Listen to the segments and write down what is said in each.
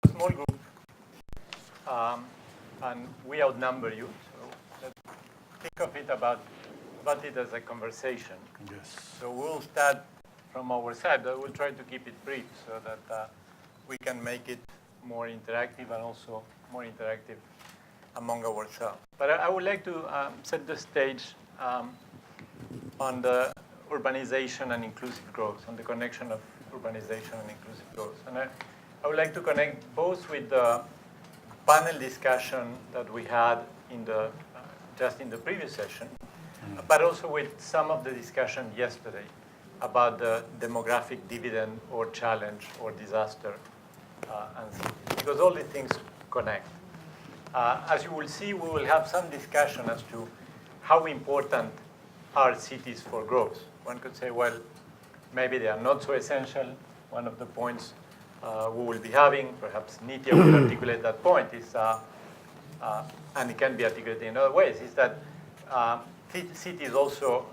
Small group, and we outnumber you. So let's think of it about it as a conversation. Yes. So we'll start from our side, but we'll try to keep it brief so that we can make it more interactive and also more interactive among ourselves. But I would like to set the stage on the urbanization and inclusive growth, on the connection of urbanization and inclusive growth. And I would like to connect both with the panel discussion that we had in the just in the previous session, but also with some of the discussion yesterday about the demographic dividend or challenge or disaster, because all these things connect. As you will see, we will have some discussion as to how important are cities for growth. One could say, well, maybe they are not so essential. One of the points we will be having, perhaps Nitya will articulate that point, is, and it can be articulated in other ways, is that cities also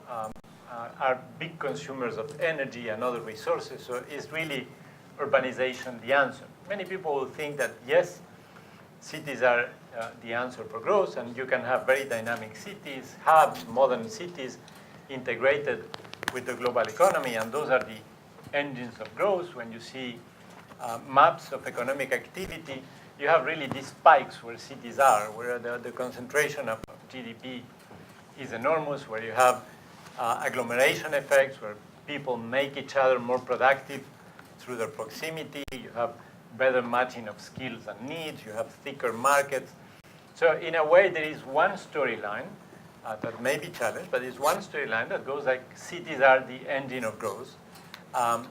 are big consumers of energy and other resources, so is really urbanization the answer? Many people will think that, yes, cities are the answer for growth, and you can have very dynamic cities, hubs, modern cities, integrated with the global economy, and those are the engines of growth. When you see maps of economic activity, you have really these spikes where cities are, where the concentration of GDP is enormous, where you have agglomeration effects, where people make each other more productive through their proximity, you have better matching of skills and needs, you have thicker markets. So in a way, there is one storyline that may be challenged, but it's one storyline that goes like cities are the engine of growth. And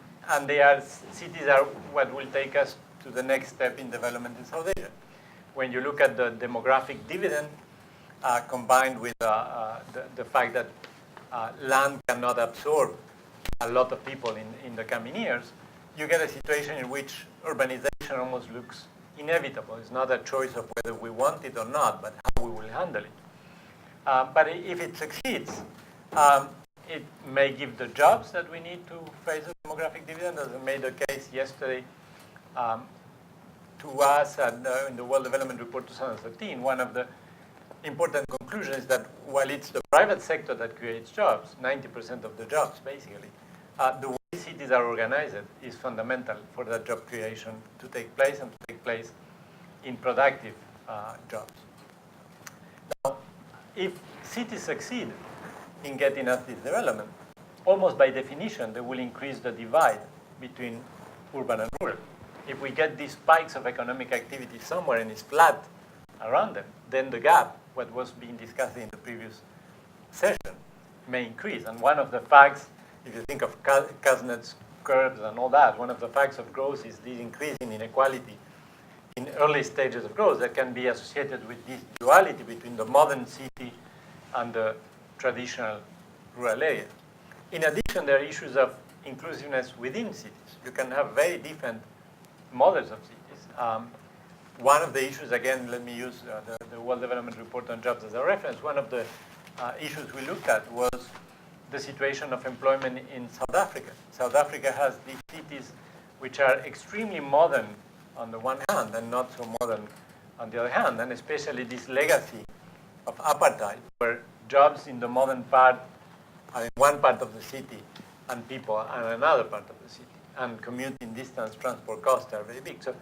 cities are what will take us to the next step in development in South Asia. When you look at the demographic dividend combined with the fact that land cannot absorb a lot of people in the coming years, you get a situation in which urbanization almost looks inevitable. It's not a choice of whether we want it or not, but how we will handle it. But if it succeeds, it may give the jobs that we need to face a demographic dividend, as I made the case yesterday to us in the World Development Report 2013. One of the important conclusions is that while it's the private sector that creates jobs, 90% of the jobs basically, the way cities are organized is fundamental for that job creation to take place and to take place in productive jobs. Now, if cities succeed in getting us this development, almost by definition, they will increase the divide between urban and rural. If we get these spikes of economic activity somewhere and it's flat around them, then the gap, what was being discussed in the previous session, may increase. And one of the facts, if you think of Kuznets curves and all that, one of the facts of growth is this increase in inequality in early stages of growth that can be associated with this duality between the modern city and the traditional rural area. In addition, there are issues of inclusiveness within cities. You can have very different models of cities. One of the issues, again, let me use the World Development Report on Jobs as a reference. One of the issues we looked at was the situation of employment in South Africa. South Africa has these cities which are extremely modern on the one hand and not so modern on the other hand, and especially this legacy of apartheid, where jobs in the modern part are in one part of the city and people are in another part of the city, and commuting distance, transport costs are very big. So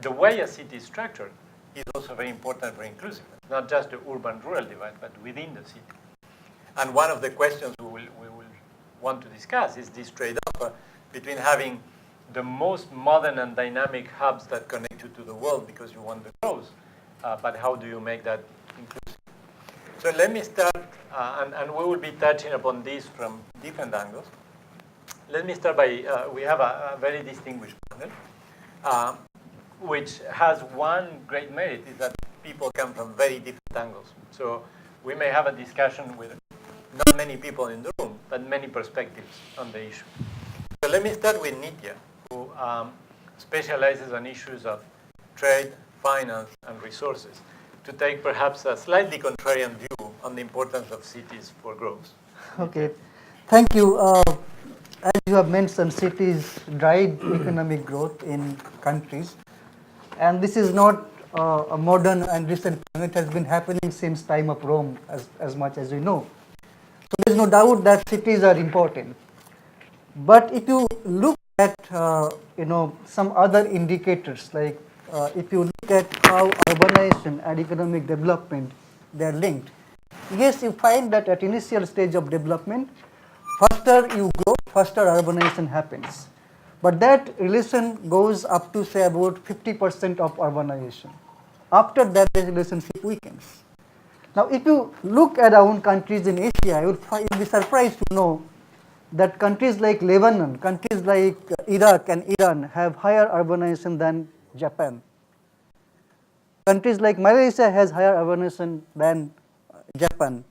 the way a city is structured is also very important for inclusiveness, not just the urban-rural divide, but within the city. And one of the questions we will want to discuss is this trade-off between having the most modern and dynamic hubs that connect you to the world because you want the growth, but how do you make that inclusive? So let me start, and we will be touching upon this from different angles. Let me start by, we have a very distinguished panel, which has one great merit, is that people come from very different angles. So we may have a discussion with not many people in the room, but many perspectives on the issue. So let me start with Nitya, who specializes on issues of trade, finance, and resources, to take perhaps a slightly contrarian view on the importance of cities for growth. Okay, thank you. As you have mentioned, cities drive economic growth in countries, And this is not a modern and recent phenomenon. It has been happening since time of Rome, as much as we know. So there is no doubt that cities are important. But if you look at some other indicators, like if you look at how urbanization and economic development, they are linked. Yes, you find that at initial stage of development, faster you grow, faster urbanization happens. But that relation goes up to say about 50% of urbanization. After that, the relationship weakens. Now, if you look at our own countries in Asia, you'll be surprised to know that countries like Lebanon, countries like Iraq and Iran have higher urbanization than Japan. Countries like Malaysia has higher urbanization than Japan.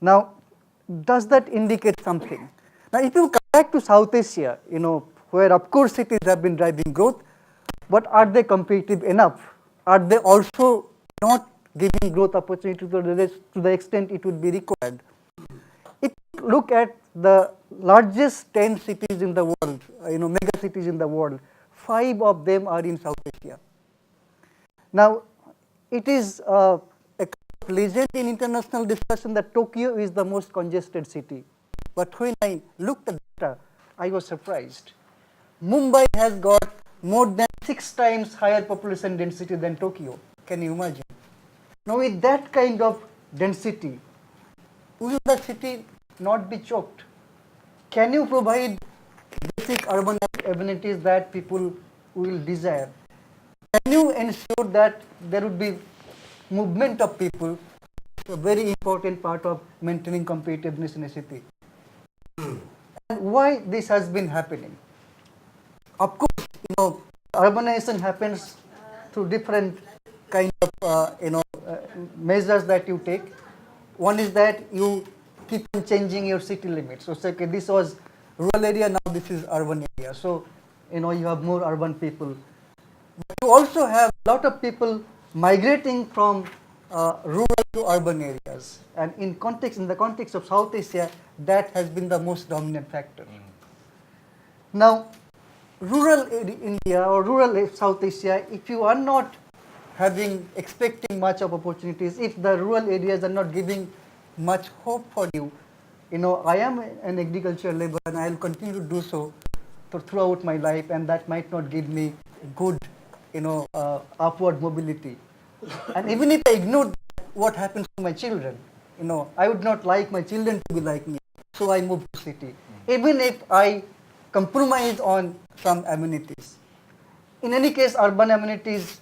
Now, does that indicate something? Now, if you come back to South Asia, where of course cities have been driving growth, but are they competitive enough? Are they also not giving growth opportunity to the extent it would be required? If you look at the largest 10 cities in the world, mega cities in the world, 5 of them are in South Asia. Now, it is a legend in international discussion that Tokyo is the most congested city. But when I looked at data, I was surprised. Mumbai has got more than 6 times higher population density than Tokyo. Can you imagine? Now, with that kind of density, will the city not be choked? Can you provide basic urban amenities that people will desire? Can you ensure that there would be movement of people? It's a very important part of maintaining competitiveness in a city. And why this has been happening? Of course, urbanization happens through different kind of measures that you take. One is that you keep on changing your city limits. So say, okay, this was rural area, now this is urban area. So you have more urban people. But you also have a lot of people migrating from rural to urban areas, and in the context of South Asia, that has been the most dominant factor. Now, rural India or rural South Asia, if you are not expecting much of opportunities, if the rural areas are not giving much hope for you, I am an agricultural laborer and I will continue to do so throughout my life, and that might not give me good, upward mobility. And even if I ignore what happens to my children, I would not like my children to be like me, so I move to city. Even if I compromise on some amenities. In any case, urban amenities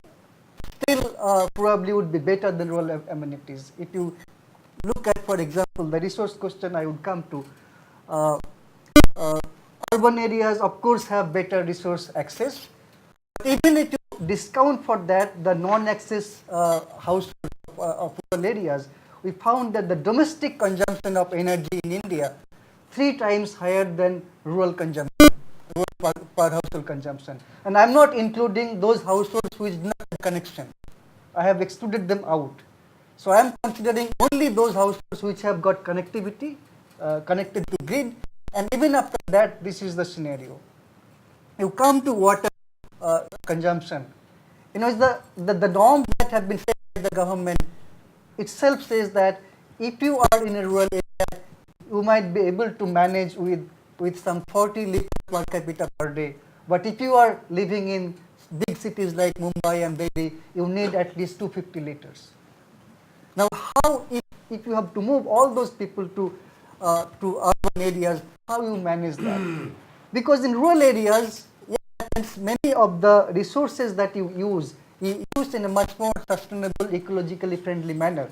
still probably would be better than rural amenities. If you look at, for example, the resource question I would come to, urban areas of course have better resource access. But even if you discount for that the non-access households of rural areas, we found that the domestic consumption of energy in India 3 times higher than rural consumption, rural per household consumption. And I am not including those households which do not have connection. I have excluded them out. So I am considering only those households which have got connectivity, connected to grid, and even after that, this is the scenario. You come to water consumption. It's the norm that have been set by the government itself says that if you are in a rural area, you might be able to manage with some 40 liters per capita per day. But if you are living in big cities like Mumbai and Delhi, you need at least 250 liters. Now, how if you have to move all those people to urban areas, how you manage that? Because in rural areas, many of the resources that you use in a much more sustainable, ecologically friendly manner.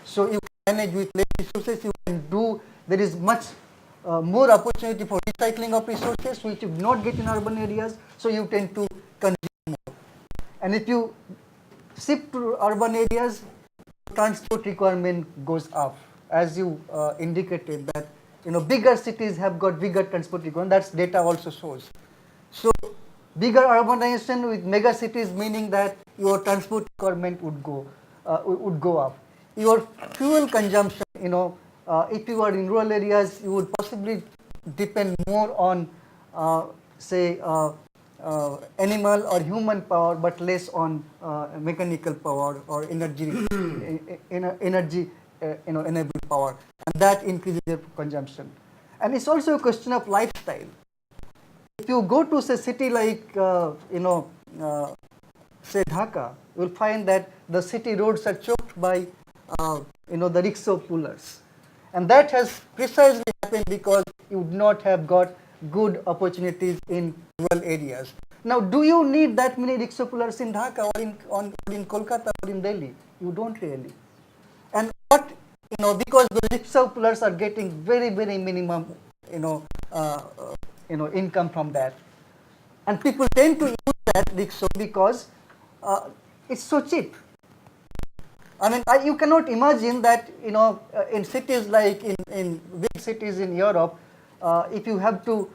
So you can manage with less resources. You can do. There is much more opportunity for recycling of resources, which you do not get in urban areas. So you tend to consume more. And if you shift to urban areas, transport requirement goes up, as you indicated that bigger cities have got bigger transport requirement. That's data also shows. So bigger urbanization with mega cities, meaning that your transport requirement would go up. Your fuel consumption, if you are in rural areas, you would possibly depend more on, say, animal or human power, but less on mechanical power or energy, energy enabled power, and that increases their consumption. And it's also a question of lifestyle. If you go to say city like say Dhaka, you will find that the city roads are choked by the rickshaw pullers, and that has precisely happened because you would not have got good opportunities in rural areas. Now, do you need that many rickshaw pullers in Dhaka or in Kolkata or in Delhi? You don't really. And what because the rickshaw pullers are getting very minimum income from that, and people tend to use that rickshaw because it's so cheap. I mean, you cannot imagine that in cities like in big cities in Europe, if you have to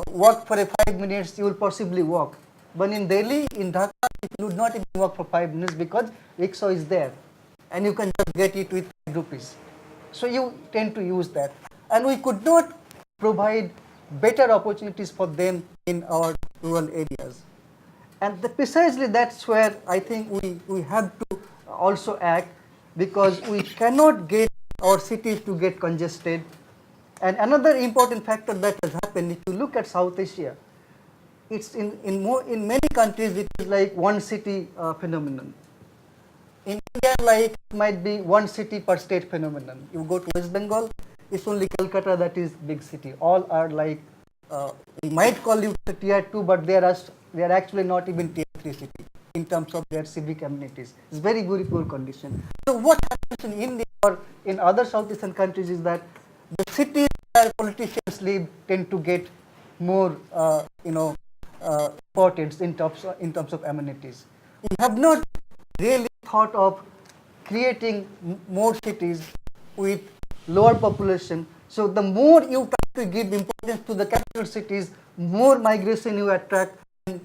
walk for 5 minutes, you will possibly walk. But in Delhi, in Dhaka, you would not even walk for 5 minutes because rickshaw is there, and you can just get it with 5 rupees. So you tend to use that, and we could not provide better opportunities for them in our rural areas. And precisely that's where I think we have to also act, because we cannot get our cities to get congested. And another important factor that has happened, if you look at South Asia, it's in many countries it is like one city phenomenon. In India, like it might be one city per state phenomenon. You go to West Bengal, it's only Calcutta that is big city. All are like we might call you tier 2, but they are actually not even tier 3 city in terms of their civic amenities. It's very poor condition. So what happens in India or in other Southeastern countries is that the cities where politicians live tend to get more importance in terms of amenities. We have not really thought of creating more cities with lower population. So the more you try to give importance to the capital cities, more migration you attract, and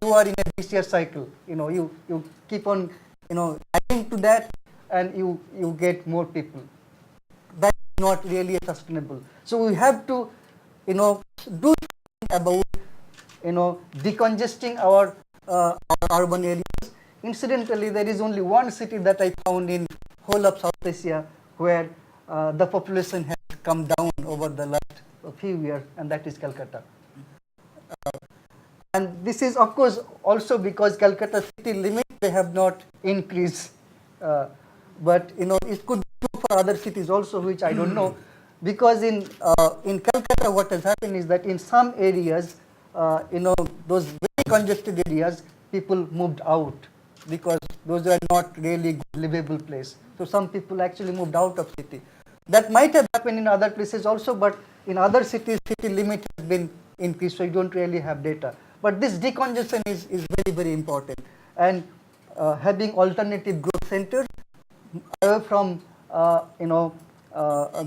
you are in a vicious cycle. You keep on adding to that, and you get more people. That's not really sustainable. So we have to do something about decongesting our urban areas. Incidentally, there is only one city that I found in whole of South Asia where the population has come down over the last few years, and that is Calcutta. And this is of course also because Calcutta city limits they have not increased, but it could be true for other cities also, which I don't know, because in Calcutta what has happened is that in some areas, those very congested areas, people moved out because those are not really good livable place. So some people actually moved out of city. That might have happened in other places also, but in other cities, city limit has been increased, so you don't really have data. But this decongestion is very important, and having alternative growth centers away from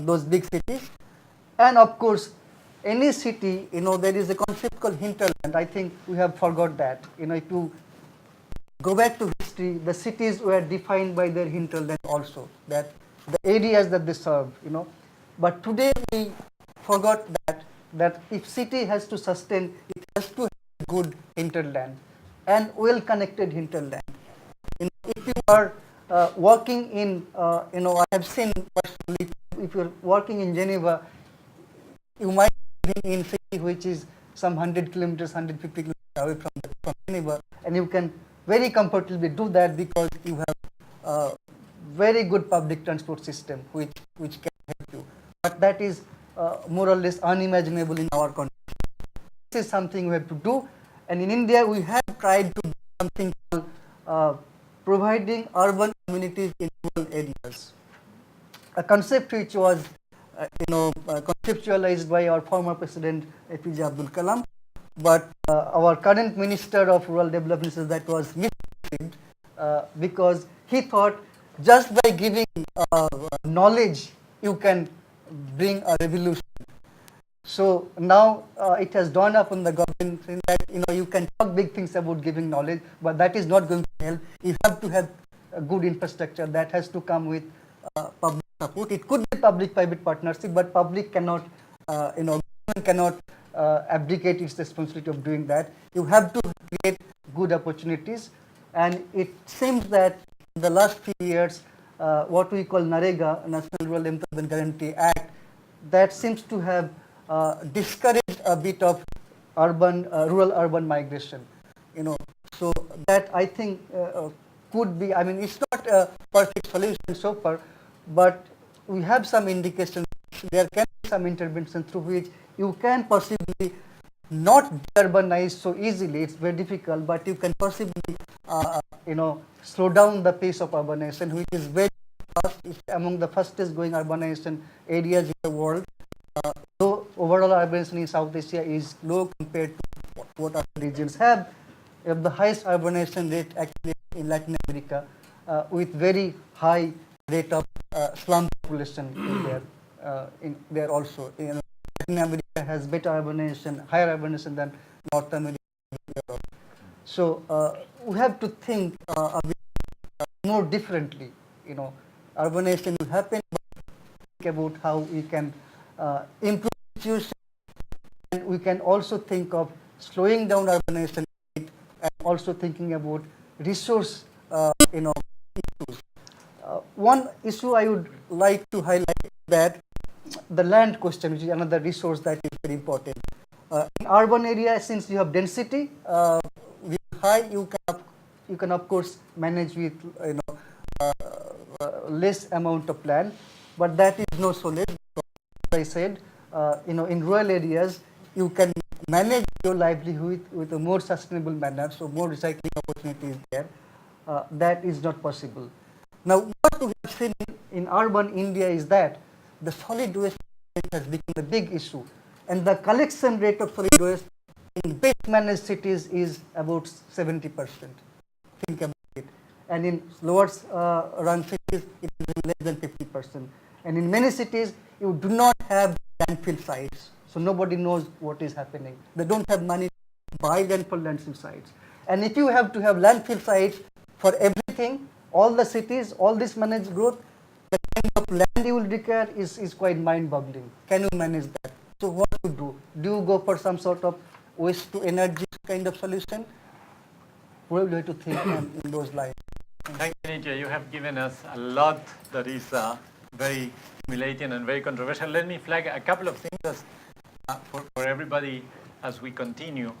those big cities, and of course any city, there is a concept called hinterland. I think we have forgot that. If you go back to history, the cities were defined by their hinterland also, that the areas that they serve, But today we forgot that if city has to sustain, it has to have good hinterland and well-connected hinterland. If you are working in, I have seen personally, if you're working in Geneva, you might be in city which is some 100 kilometers, 150 kilometers away from Geneva, and you can very comfortably do that because you have very good public transport system which can help you. But that is more or less unimaginable in our country. This is something we have to do, and in India we have tried to do something called providing urban amenities in rural areas. A concept which was conceptualized by our former president APJ Abdul Kalam, but our current minister of rural development says that was misconceived because he thought just by giving knowledge you can bring a revolution. So now it has dawned upon the government that you can talk big things about giving knowledge, but that is not going to help. You have to have a good infrastructure that has to come with public support. It could be public-private partnership, but public cannot, government cannot abdicate its responsibility of doing that. You have to create good opportunities, and it seems that in the last few years, what we call NREGA, National Rural Employment Guarantee Act, that seems to have discouraged a bit of rural-urban migration. So that I think could be. I mean, it's not a perfect solution so far, but we have some indication there can be some intervention through which you can possibly not urbanize so easily. It's very difficult, but you can possibly slow down the pace of urbanization, which is very fast. It's among the fastest growing urbanization areas in the world. Though overall urbanization in South Asia is low compared to what other regions have. We have the highest urbanization rate actually in Latin America, with very high rate of slum population in there also. Latin America has better urbanization, higher urbanization than North America and Europe. So we have to think a bit more differently. Urbanization will happen, but think about how we can improve the situation, and we can also think of slowing down urbanization and also thinking about resource issues. One issue I would like to highlight that the land question, which is another resource that is very important. In urban areas, since you have density, with high, you can of course manage with less amount of land, but that is not so less. As I said, in rural areas, you can manage your livelihood with a more sustainable manner, so more recycling opportunities there. That is not possible. Now, what we have seen in urban India is that the solid waste has become a big issue, and the collection rate of solid waste in best managed cities is about 70%. Think about it. And in lower run cities, it is less than 50%. And in many cities, you do not have landfill sites, so nobody knows what is happening. They don't have money to buy landfill sites. And if you have to have landfill sites for everything, all the cities, all this managed growth, the kind of land you will require is quite mind-boggling. Can you manage that? So what to do? Do you go for some sort of waste to energy kind of solution? We will have to think in those lines. Thank you, Nitya. You have given us a lot that is very stimulating and very controversial. Let me flag a couple of things for everybody as we continue.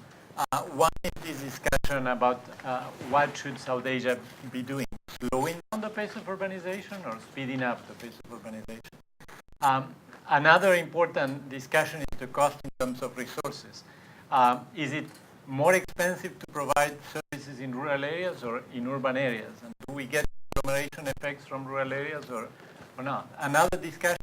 One is this discussion about what should South Asia be doing, slowing down the pace of urbanization or speeding up the pace of urbanization. Another important discussion is the cost in terms of resources. Is it more expensive to provide services in rural areas or in urban areas? And do we get agglomeration effects from rural areas or not? Another discussion,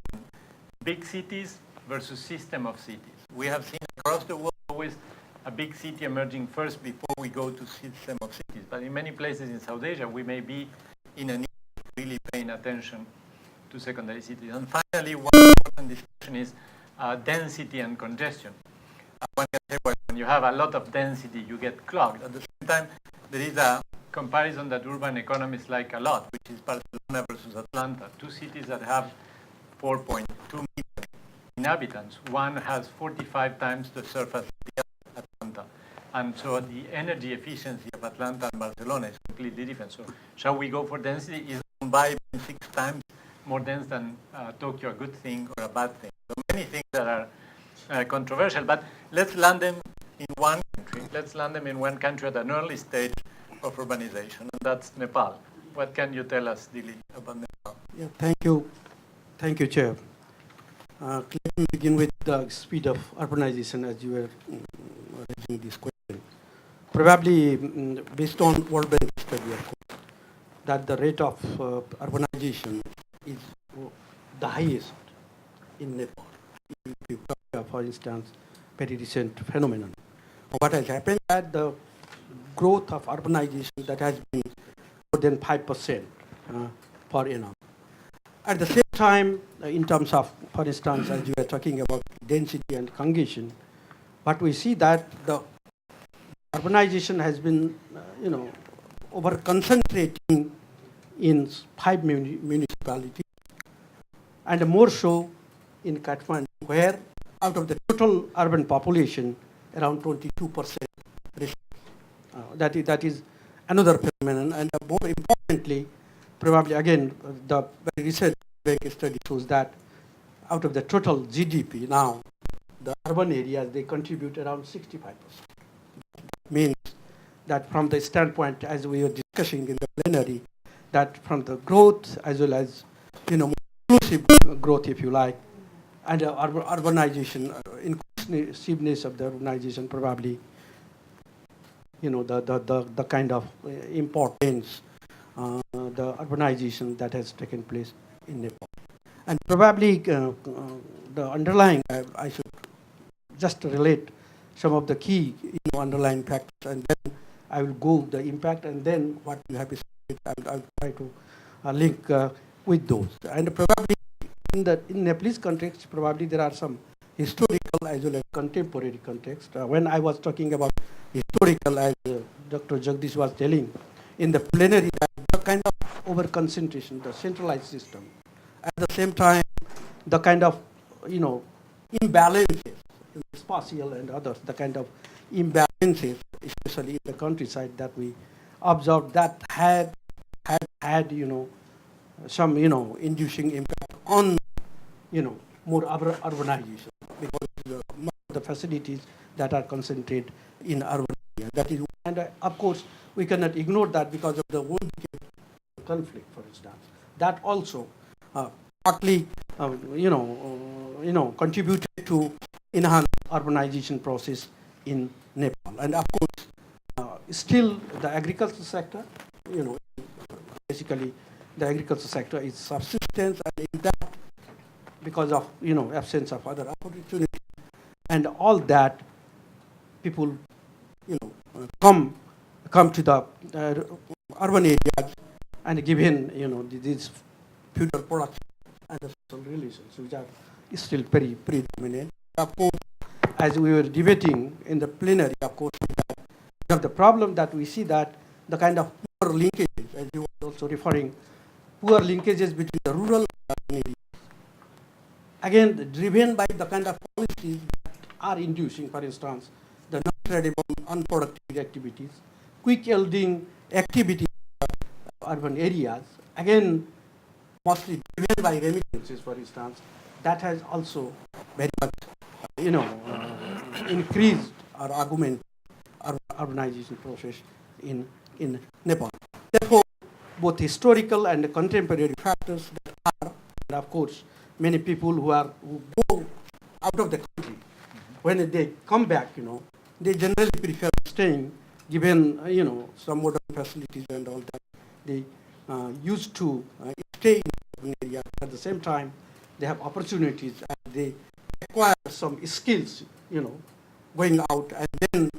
big cities versus system of cities. We have seen across the world always a big city emerging first before we go to system of cities. But in many places in South Asia, we may be in a need of really paying attention to secondary cities. And finally, one important discussion is density and congestion. One can say, well, when you have a lot of density, you get clogged. At the same time, there is a comparison that urban economists like a lot, which is Barcelona versus Atlanta, two cities that have 4.2 million inhabitants. One has 45 times the surface area of Atlanta. And so the energy efficiency of Atlanta and Barcelona is completely different. So shall we go for density? Is Mumbai 6 times more dense than Tokyo a good thing or a bad thing? So many things that are controversial, but let's land them in one country. Let's land them in one country at an early stage of urbanization, and that's Nepal. What can you tell us, Dilli, about Nepal? Yeah, thank you, Chair. Let me begin with the speed of urbanization as you were raising this question. Probably based on World Bank study, of course, that the rate of urbanization is the highest in Nepal. If you compare, for instance, very recent phenomenon. What has happened that the growth of urbanization that has been more than 5% per annum. At the same time, in terms of, for instance, as you were talking about density and congestion, but we see that the urbanization has been, over concentrating in 5 municipalities, and more so in Kathmandu, where out of the total urban population, around 22%. That is another phenomenon. And more importantly, probably again, the very recent bank study shows that out of the total GDP now, the urban areas, they contribute around 65%. Means that from the standpoint, as we were discussing in the plenary, that from the growth as well as, inclusive growth, if you like, and urbanization, inclusiveness of the urbanization, probably, the kind of importance, the urbanization that has taken place in Nepal. And probably the underlying, I should just relate some of the key underlying factors, and then I will go the impact, and then what you have said, I'll try to link with those. And probably in Nepalese context, probably there are some historical as well as contemporary context. When I was talking about historical, as Dr. Jagdish was telling in the plenary, that the kind of over-concentration, the centralized system, at the same time, the kind of, imbalances, spatial and others, the kind of imbalances, especially in the countryside, that we observed, that had some, inducing impact on, more urbanization, because most of the facilities that are concentrated in urban areas. That is, and of course, we cannot ignore that because of the wound conflict, for instance. That also partly, contributed to enhance urbanization process in Nepal. And of course, still the agriculture sector, basically the agriculture sector is subsistence, and in that, because of absence of other opportunities and all that, people come to the urban areas, and given these feudal production and the social relations, which are still very predominant. Of course, as we were debating in the plenary, of course, we have the problem that we see that the kind of poor linkages, as you were also referring, poor linkages between the rural and urban areas. Again, driven by the kind of policies that are inducing, for instance, the non-tradable, unproductive activities, quick yielding activities in urban areas, again, mostly driven by remittances, for instance, that has also very much, increased or augmented our urbanization process in Nepal. Therefore, both historical and contemporary factors that are, and of course, many people who go out of the country, when they come back, they generally prefer staying, given, some modern facilities and all that. They used to stay in an area. At the same time, they have opportunities and they acquire some skills, going out, and then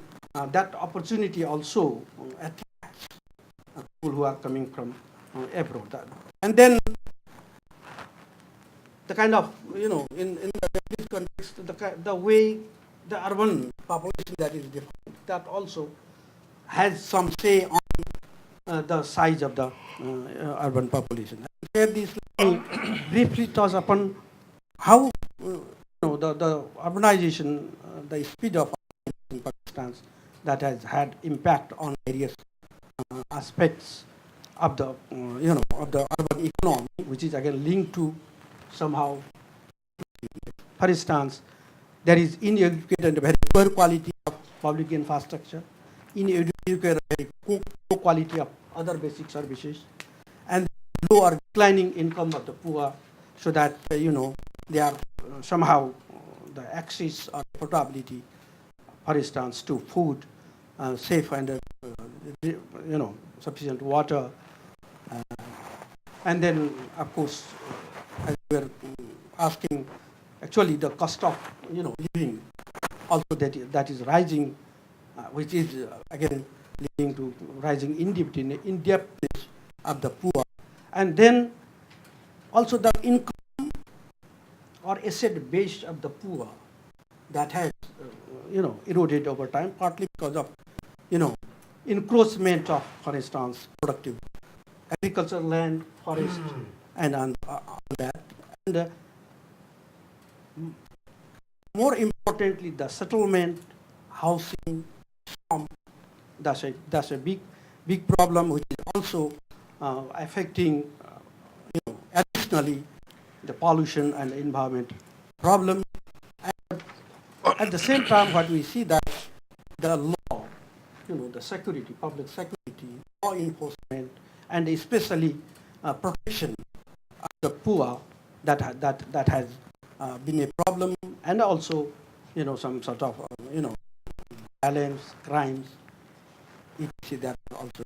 that opportunity also attracts people who are coming from abroad. And then the kind of, in this context, the way the urban population that is defined, that also has some say on the size of the urban population. Here, this briefly touch upon how the urbanization, the speed of urbanization in Pakistan, that has had impact on various aspects of the of the urban economy, which is again linked to somehow. For instance, there is inadequate and very poor quality of public infrastructure, inadequate and very poor quality of other basic services, and low or declining income of the poor, so that they are somehow the access or portability, for instance, to food, safe and sufficient water, and then of course, as we were asking, actually the cost of living also that is rising, which is again leading to rising indebtedness of the poor, and then also the income or asset base of the poor that has eroded over time, partly because of encroachment of, for instance, productive agricultural land, forest, and on that. And more importantly, the settlement, housing, slum, that's a big problem, which is also affecting, additionally, the pollution and environment problem. And at the same time, what we see that the law, the security, public security, law enforcement, and especially protection of the poor, that has been a problem, and also, some sort of, violence, crimes, etc. that are also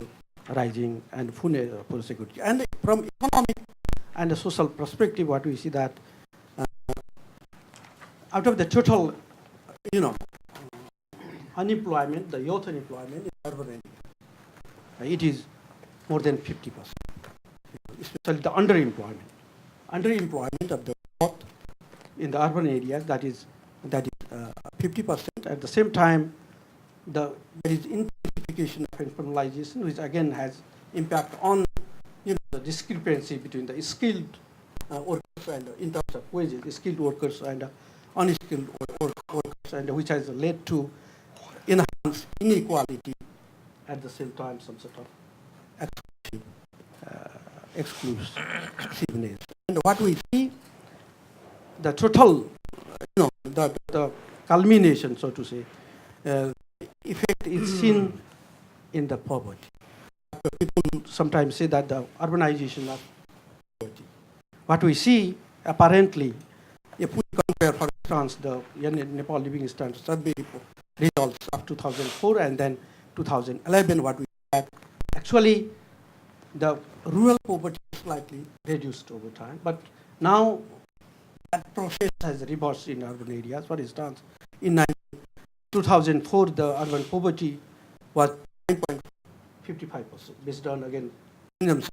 rising, and food security. And from economic and a social perspective, what we see that out of the total, unemployment, the youth unemployment in urban area, it is more than 50%, especially the underemployment. Underemployment of the youth in the urban areas, that is 50%. At the same time, there is intensification of informalization, which again has impact on the discrepancy between the skilled workers and in terms of wages, skilled workers and unskilled workers, and which has led to enhanced inequality, at the same time some sort of exclusiveness. And what we see, the total, the culmination, so to say, effect is seen in the poverty. People sometimes say that the urbanization of poverty. What we see, apparently, if we compare, for instance, the Nepal Living Standards Survey results of 2004 and then 2011, what we had, actually, the rural poverty is slightly reduced over time, but now that process has reversed in urban areas. For instance, in 2004, the urban poverty was 9.55%, based on, again, minimum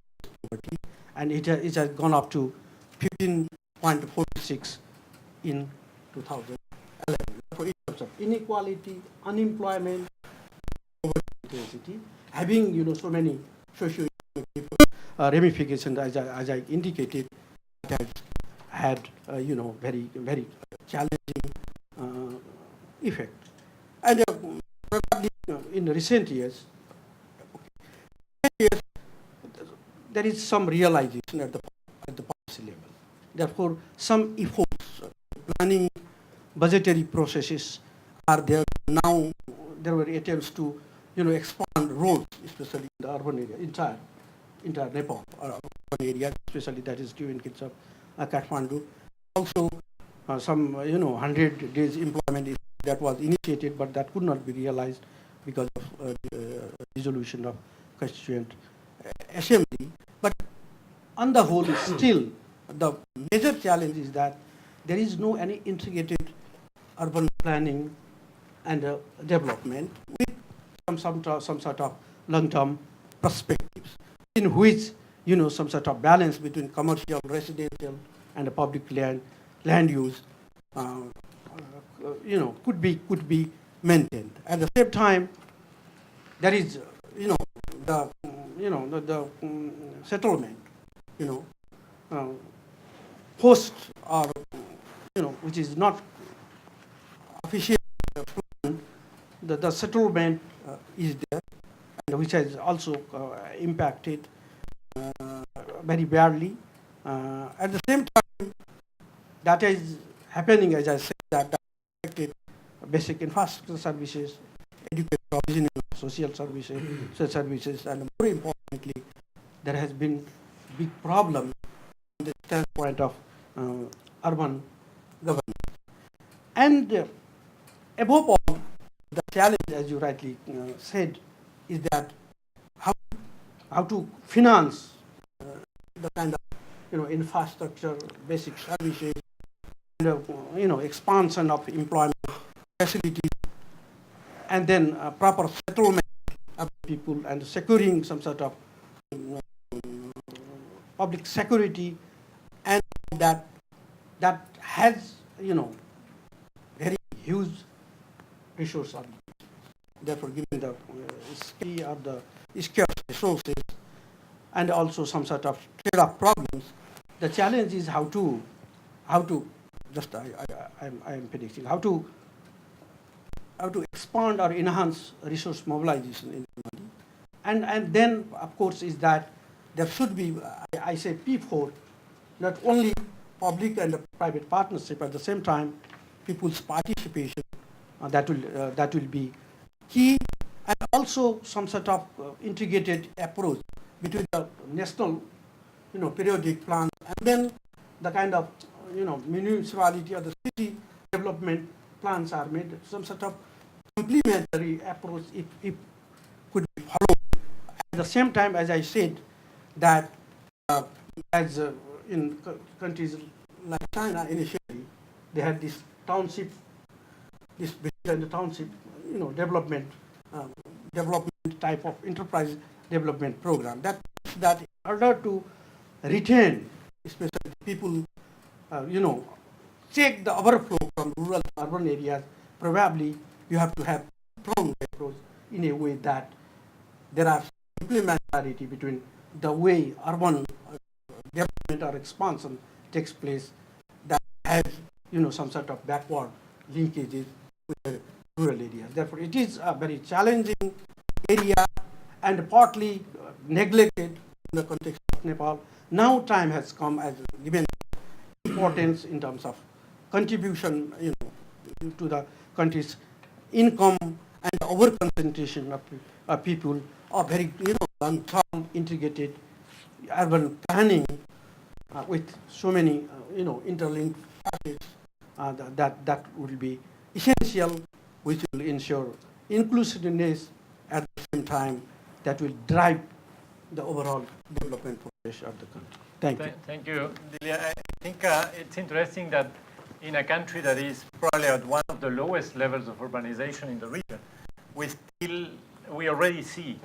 poverty, and it has gone up to 15.46 in 2011. For in terms of inequality, unemployment, poverty intensity, having so many socio-economic ramifications, as I indicated, it has had very very challenging effect. And probably in recent years, there is some realization at the policy level. Therefore, some efforts, planning, budgetary processes are there. Now there were attempts to expand roads, especially in the urban area, entire Nepal urban area, especially that is due in case of Kathmandu. Also, some 100 days employment that was initiated, but that could not be realized because of the resolution of Constituent Assembly. But on the whole, still the major challenge is that there is no any integrated urban planning and development with some sort of long-term perspectives, in which some sort of balance between commercial, residential, and public land use could be maintained. At the same time, there is the settlement, post, or which is not officially planned. The settlement is there, and which has also impacted very badly. At the same time, that is happening, as I said, that affected basic infrastructure services, education, provision of social services, and more importantly, there has been big problem from the standpoint of urban governance. And above all, the challenge, as you rightly said, is that how to finance the kind of infrastructure, basic services, and expansion of employment facilities, and then proper settlement of people, and securing some sort of public security, and that has very huge resource. Therefore, given the scarcity of the scarce resources and also some sort of trade-off problems, the challenge is how to just I am predicting, how to expand or enhance resource mobilization in Mali. And then, of course, is that there should be, I say P4, not only public and private partnership, at the same time, people's participation, that will be key, and also some sort of integrated approach between the national, periodic plans and then the kind of, municipality or the city development plans are made. Some sort of complementary approach if could be followed. At the same time, as I said, that as in countries like China initially, they had this township, this township, development type of enterprise development program. That in order to retain, especially people, check the overflow from rural to urban areas, probably you have to have pronged approach in a way that there are complementarity between the way urban development or expansion takes place that has, some sort of backward linkages with the rural areas. Therefore, it is a very challenging area and partly neglected in the context of Nepal. Now time has come as given importance in terms of contribution, to the country's income and over concentration of people, are very, long-term integrated urban planning with so many, interlinked facets that will be essential, which will ensure inclusiveness at the same time that will drive the overall development process of the country. Thank you. Thank you, Dilli. I think it's interesting that in a country that is probably at one of the lowest levels of urbanization in the region, we already see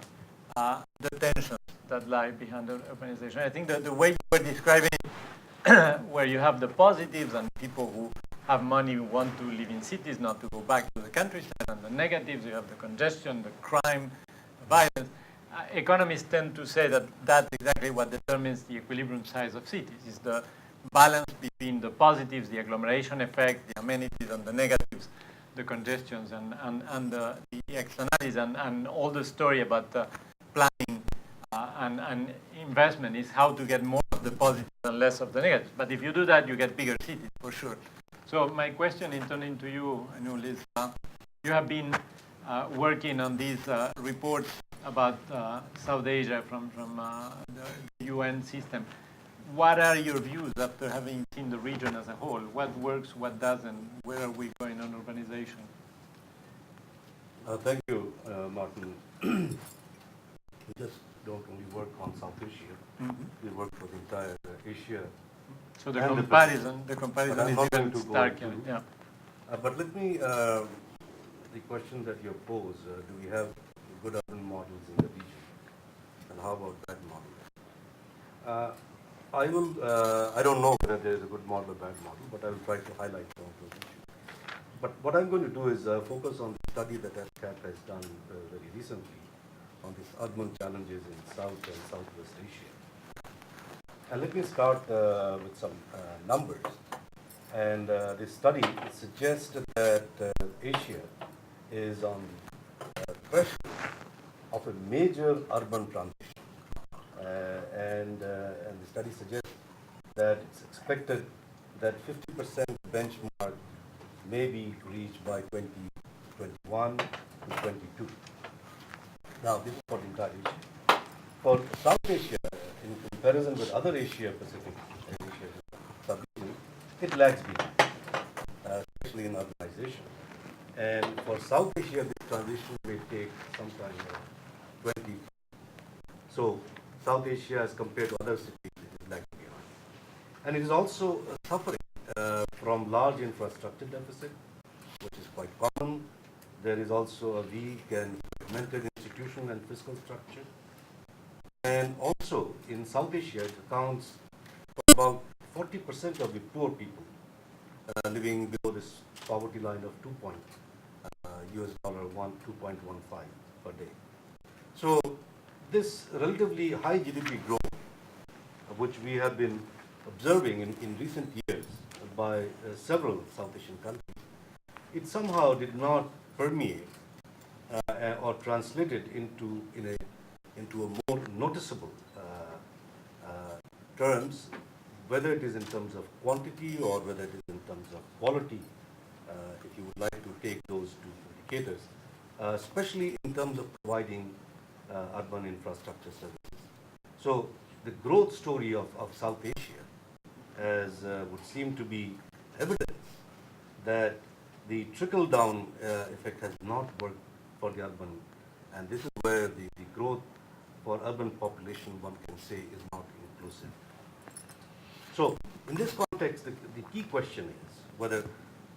the tensions that lie behind the urbanization. I think that the way you were describing it, where you have the positives and people who have money who want to live in cities, not to go back to the countryside, and the negatives, you have the congestion, the crime, violence. Economists tend to say that that's exactly what determines the equilibrium size of cities, is the balance between the positives, the agglomeration effect, the amenities, and the negatives, the congestions and the externalities, and all the story about planning and investment is how to get more of the positives and less of the negatives. But if you do that, you get bigger cities, for sure. So my question in turning to you, Aynul, is you have been working on these reports about South Asia from the UN system. What are your views after having seen the region as a whole? What works, what doesn't? Where are we going on urbanization? Thank you, Martin. We just don't only work on South Asia. Mm-hmm. We work for the entire Asia. So the comparison is even starker. Yeah. But let me, the question that you pose, do we have good urban models in the region? And how about that model? I don't know whether there is a good model or bad model, but I will try to highlight some of those issues. But what I'm going to do is focus on the study that Ashfaq has done very recently on these urban challenges in South and Southwest Asia. And let me start with some numbers. And this study suggests that Asia is on the threshold of a major urban transition. And the study suggests that it's expected that 50% benchmark may be reached by 2021 to 22. Now, this is for the entire Asia. For South Asia, in comparison with other Asia Pacific and Asia sub-region, it lags behind, especially in urbanization. And for South Asia, this transition may take some time, 20. So, South Asia, as compared to other cities, is lagging behind. And it is also suffering from large infrastructure deficit, which is quite common. There is also a weak and fragmented institutional and fiscal structure. And also, in South Asia, it accounts for about 40% of the poor people living below this poverty line of $2.15 per day. So, this relatively high GDP growth, which we have been observing in recent years, by several South Asian countries, it somehow did not permeate or translated into a more noticeable terms, whether it is in terms of quantity or whether it is in terms of quality, if you would like to take those two indicators, especially in terms of providing urban infrastructure services. So the growth story of South Asia as would seem to be evidence that the trickle-down effect has not worked for the urban, and this is where the growth for urban population, one can say, is not inclusive. So in this context, the key question is whether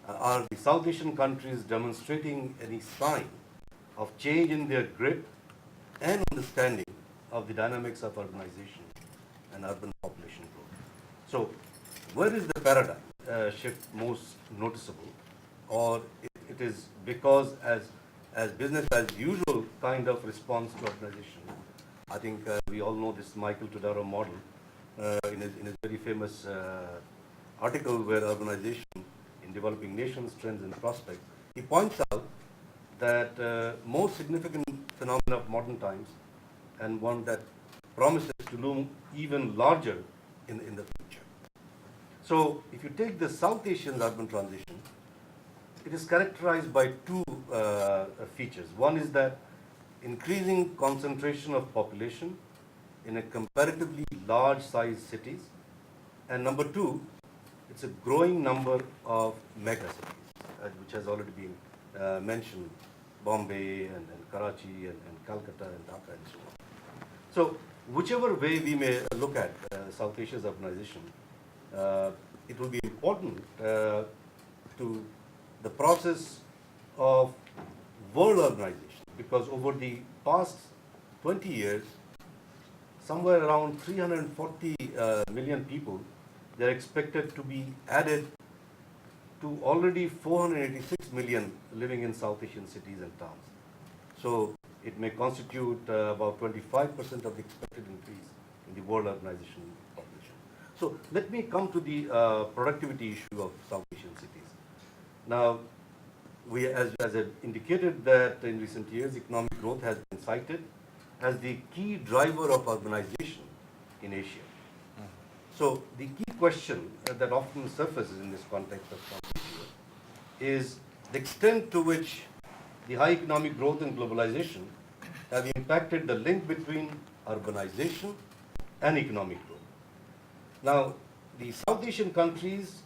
are the South Asian countries demonstrating any sign of change in their grip and understanding of the dynamics of urbanization and urban population growth. So where is the paradigm shift most noticeable, or it is because as business as usual kind of response to urbanization? I think we all know this Michael Todaro model in his very famous article where urbanization in developing nations, trends and prospects. He points out that most significant phenomenon of modern times, and one that promises to loom even larger in the future. So if you take the South Asian urban transition, it is characterized by two features. One is that increasing concentration of population in a comparatively large size cities, and number two, it's a growing number of mega cities, which has already been mentioned, Bombay and Karachi and Calcutta and Dhaka and so on. So whichever way we may look at South Asia's urbanization, it will be important to the process of world urbanization, because over the past 20 years, somewhere around 340 million people, they're expected to be added to already 486 million living in South Asian cities and towns. So it may constitute about 25% of the expected increase in the world urbanization population. So let me come to the productivity issue of South Asian cities. Now, we, as I indicated, that in recent years, economic growth has been cited as the key driver of urbanization in Asia. So the key question that often surfaces in this context of South Asia is the extent to which the high economic growth and globalization have impacted the link between urbanization and economic growth. Now, the South Asian countries,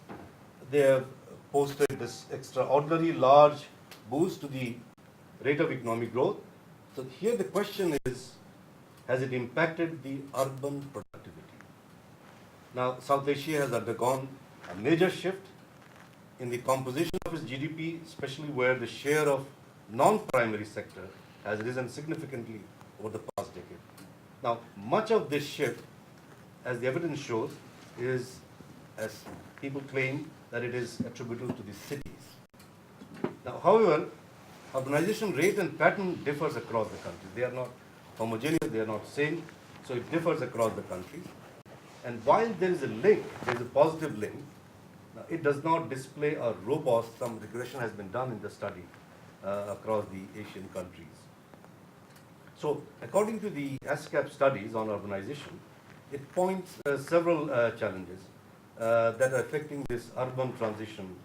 they have posted this extraordinarily large boost to the rate of economic growth. So here the question is, has it impacted the urban productivity? Now, South Asia has undergone a major shift in the composition of its GDP, especially where the share of non-primary sector has risen significantly over the past decade. Now, much of this shift, as the evidence shows, is, as people claim, that it is attributable to the cities. Now, however, urbanization rate and pattern differs across the country. They are not homogeneous, they are not same, so it differs across the countries. And while there is a link, there is a positive link, it does not display a robust, some regression has been done in the study across the Asian countries. So according to the ASCAP studies on urbanization, it points several challenges that are affecting this urban transition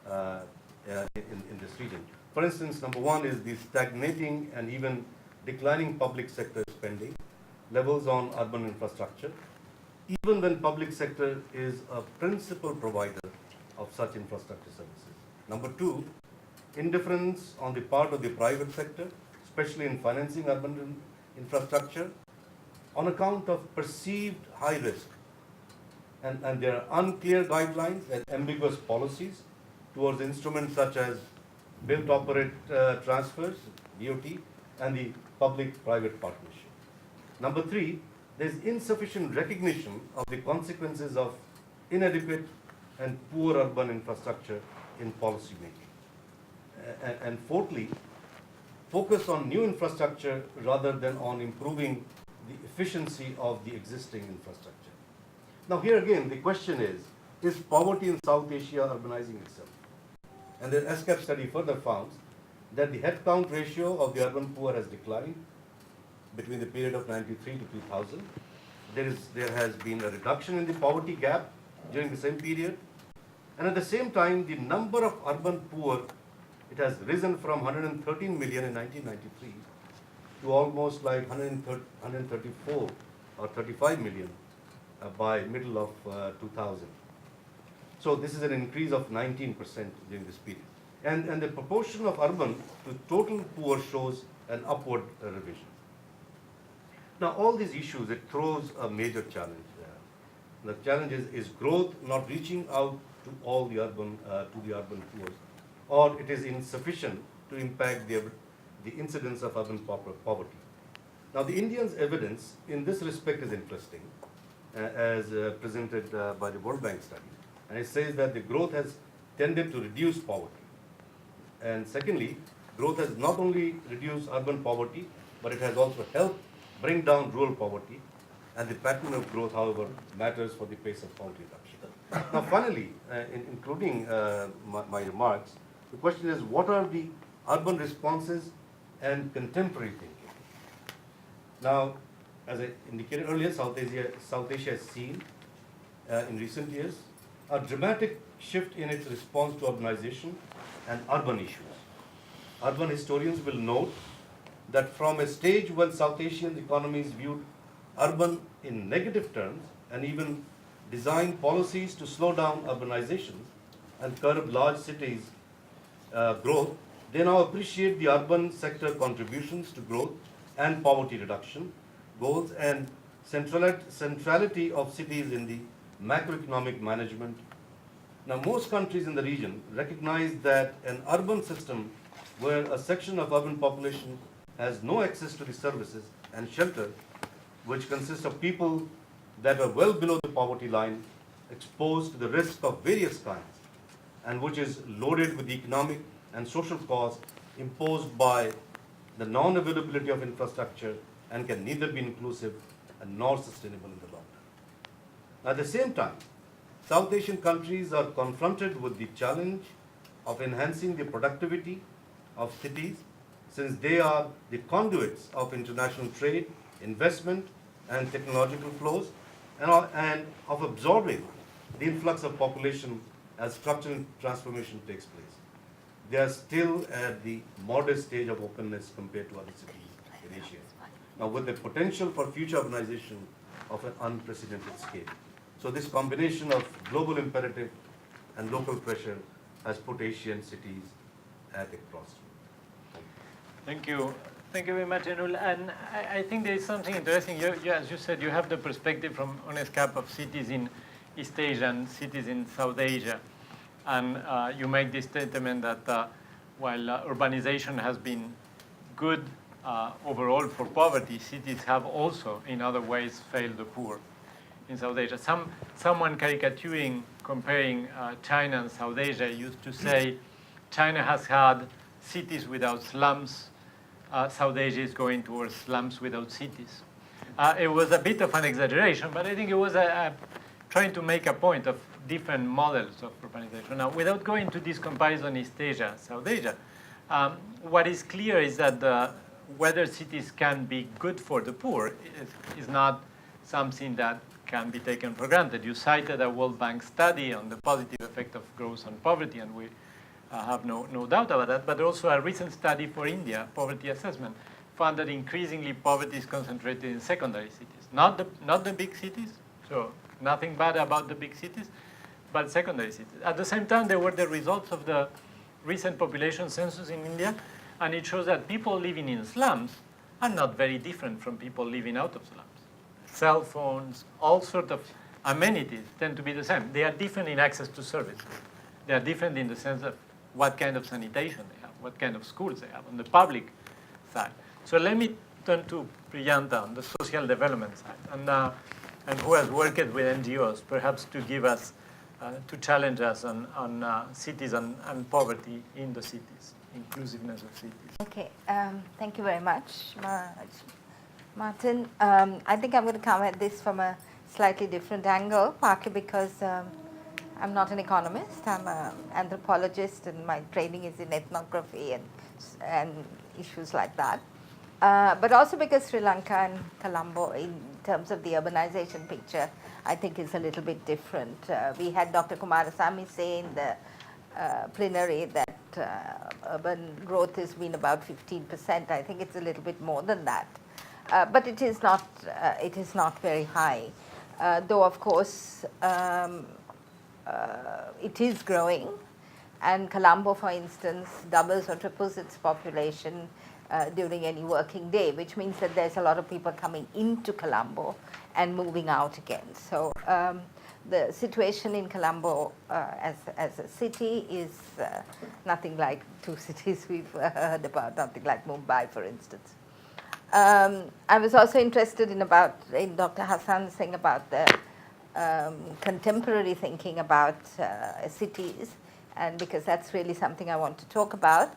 in this region. For instance, number one is the stagnating and even declining public sector spending levels on urban infrastructure, even when public sector is a principal provider of such infrastructure services. Number two, indifference on the part of the private sector, especially in financing urban infrastructure, on account of perceived high risk. And there are unclear guidelines and ambiguous policies towards instruments such as build-operate transfers, BOT, and the public-private partnership. Number three, there is insufficient recognition of the consequences of inadequate and poor urban infrastructure in policy making. And fourthly, focus on new infrastructure rather than on improving the efficiency of the existing infrastructure. Now here again, the question is is poverty in South Asia urbanizing itself. And the SCAP study further found that the headcount ratio of the urban poor has declined between the period of 93 to 2000. There has been a reduction in the poverty gap during the same period. And at the same time, the number of urban poor, it has risen from 113 million in 1993 to almost like 134 or 35 million by middle of 2000. So this is an increase of 19% during this period. And the proportion of urban to total poor shows an upward revision. Now all these issues, it throws a major challenge. The challenge is growth not reaching out to all the urban, poor, or it is insufficient to impact the incidence of urban poverty. Now the Indians' evidence in this respect is interesting, as presented by the World Bank study. And it says that the growth has tended to reduce poverty. And secondly, growth has not only reduced urban poverty, but it has also helped bring down rural poverty. And the pattern of growth, however, matters for the pace of poverty reduction. Now finally, including my remarks, the question is, what are the urban responses and contemporary thinking? Now, as I indicated earlier, South Asia has seen in recent years a dramatic shift in its response to urbanization and urban issues. Urban historians will note that from a stage when South Asian economies viewed urban in negative terms and even designed policies to slow down urbanization and curb large cities' growth, they now appreciate the urban sector contributions to growth and poverty reduction goals and centrality of cities in the macroeconomic management. Now, most countries in the region recognize that an urban system where a section of urban population has no access to the services and shelter, which consists of people that are well below the poverty line, exposed to the risk of various kinds, and which is loaded with the economic and social costs imposed by the non-availability of infrastructure and can neither be inclusive and nor sustainable in the long term. At the same time, South Asian countries are confronted with the challenge of enhancing the productivity of cities, since they are the conduits of international trade, investment, and technological flows, and of absorbing the influx of population as structural transformation takes place. They are still at the modest stage of openness compared to other cities in Asia. Now, with the potential for future urbanization of an unprecedented scale. So this combination of global imperative and local pressure has put Asian cities at a crossroads. Thank you. Thank you very much, Aynul. And I think there is something interesting. As you said, you have the perspective from UNESCAP of cities in East Asia and cities in South Asia. And you make this statement that while urbanization has been good overall for poverty, cities have also in other ways failed the poor in South Asia. Someone caricaturing, comparing China and South Asia used to say China has had cities without slums, South Asia is going towards slums without cities. It was a bit of an exaggeration, but I think it was trying to make a point of different models of urbanization. Now, without going to this comparison East Asia, South Asia, what is clear is that whether cities can be good for the poor is not something that can be taken for granted. You cited a World Bank study on the positive effect of growth on poverty, and we have no doubt about that, but also a recent study for India, poverty assessment, found that increasingly poverty is concentrated in secondary cities, not the big cities, so nothing bad about the big cities, but secondary cities. At the same time, there were the results of the recent population census in India, and it shows that people living in slums are not very different from people living out of slums. Cell phones, all sorts of amenities tend to be the same. They are different in access to services. They are different in the sense of what kind of sanitation they have, what kind of schools they have on the public side. So let me turn to Priyanthi on the social development side, and who has worked with NGOs, perhaps to give us, to challenge us on cities and poverty in the cities, inclusiveness of cities. Okay, thank you very much, Martin. I think I'm going to come at this from a slightly different angle, partly because I'm not an economist. I'm an anthropologist, and my training is in ethnography and issues like that. But also because Sri Lanka and Colombo, in terms of the urbanization picture, I think is a little bit different. We had Dr. Kumarasamy say in the plenary that urban growth has been about 15%. I think it's a little bit more than that. But it is not very high. Though, of course, it is growing. And Colombo, for instance, doubles or triples its population during any working day, which means that there's a lot of people coming into Colombo and moving out again. So the situation in Colombo as a city is nothing like two cities we've heard about, nothing like Mumbai, for instance. I was also interested in Dr. Hasan's thing about the contemporary thinking about cities, and because that's really something I want to talk about.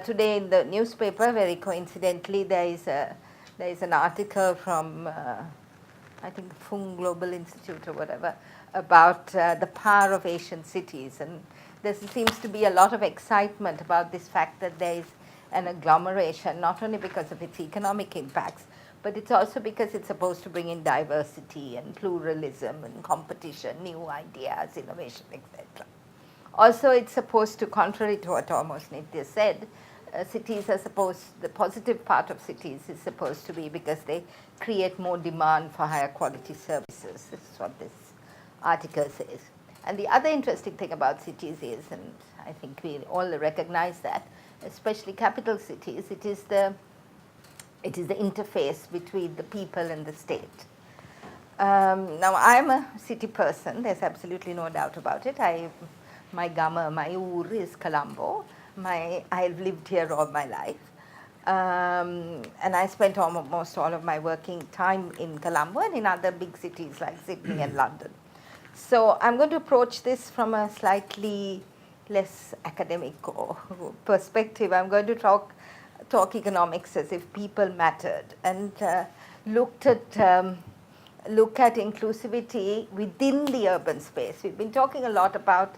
Today in the newspaper, very coincidentally, there is an article from, I think, Fung Global Institute or whatever, about the power of Asian cities. And there seems to be a lot of excitement about this fact that there is an agglomeration, not only because of its economic impacts, but it's also because it's supposed to bring in diversity and pluralism and competition, new ideas, innovation, etc. Also, it's supposed to, contrary to what almost Nitya said, cities are supposed, the positive part of cities is supposed to be because they create more demand for higher quality services. This is what this article says. And the other interesting thing about cities is, and I think we all recognize that, especially capital cities, it is the interface between the people and the state. Now, I'm a city person. There's absolutely no doubt about it. My Gama, my Ur is Colombo. I've lived here all my life. And I spent almost all of my working time in Colombo and in other big cities like Sydney and London. So I'm going to approach this from a slightly less academic perspective. I'm going to talk economics as if people mattered, and look at inclusivity within the urban space. We've been talking a lot about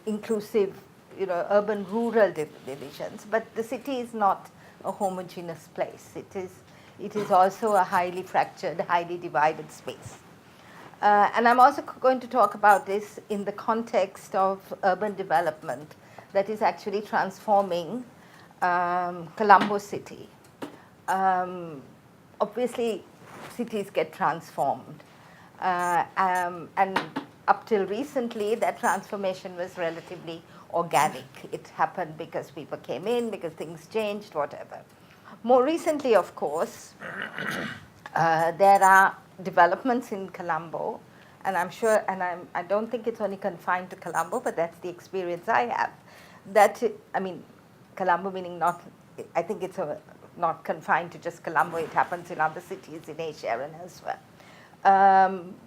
inclusive, urban-rural divisions, but the city is not a homogeneous place. It is also a highly fractured, highly divided space. And I'm also going to talk about this in the context of urban development that is actually transforming Colombo city. Obviously, cities get transformed. And up till recently, that transformation was relatively organic. It happened because people came in, because things changed, whatever. More recently, of course, there are developments in Colombo, and I'm sure, and I don't think it's only confined to Colombo, but that's the experience I have. Colombo meaning not, I think it's not confined to just Colombo, it happens in other cities in Asia and elsewhere,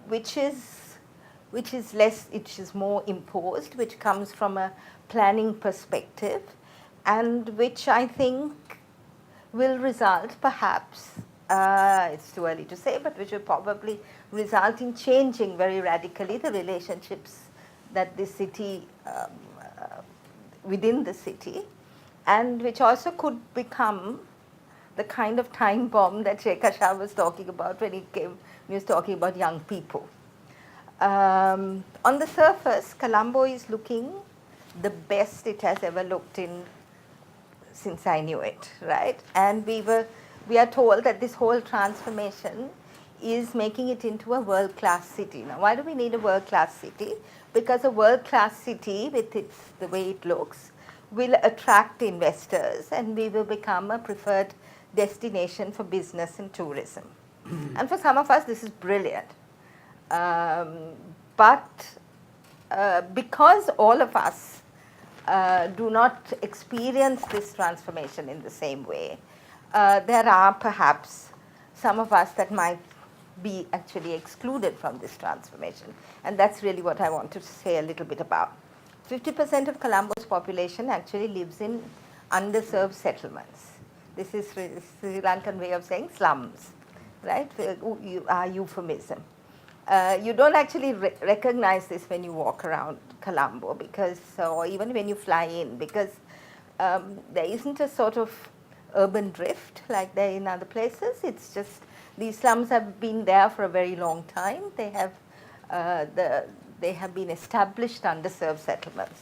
which is more imposed, which comes from a planning perspective, and which I think will result perhaps, it's too early to say, but which will probably result in changing very radically the relationships that the city, within the city, and which also could become the kind of time bomb that Shekhar Shah was talking about when he was talking about young people. On the surface, Colombo is looking the best it has ever looked in since I knew it, right? And we are told that this whole transformation is making it into a world-class city. Now, why do we need a world-class city? Because a world-class city, with the way it looks, will attract investors, and we will become a preferred destination for business and tourism. And for some of us, this is brilliant. But because all of us do not experience this transformation in the same way, there are perhaps some of us that might be actually excluded from this transformation. And that's really what I want to say a little bit about. 50% of Colombo's population actually lives in underserved settlements. This is Sri Lankan way of saying slums, right? Our euphemism. You don't actually recognize this when you walk around Colombo, because, or even when you fly in, because there isn't a sort of urban drift like there in other places. It's just these slums have been there for a very long time. They have been established underserved settlements.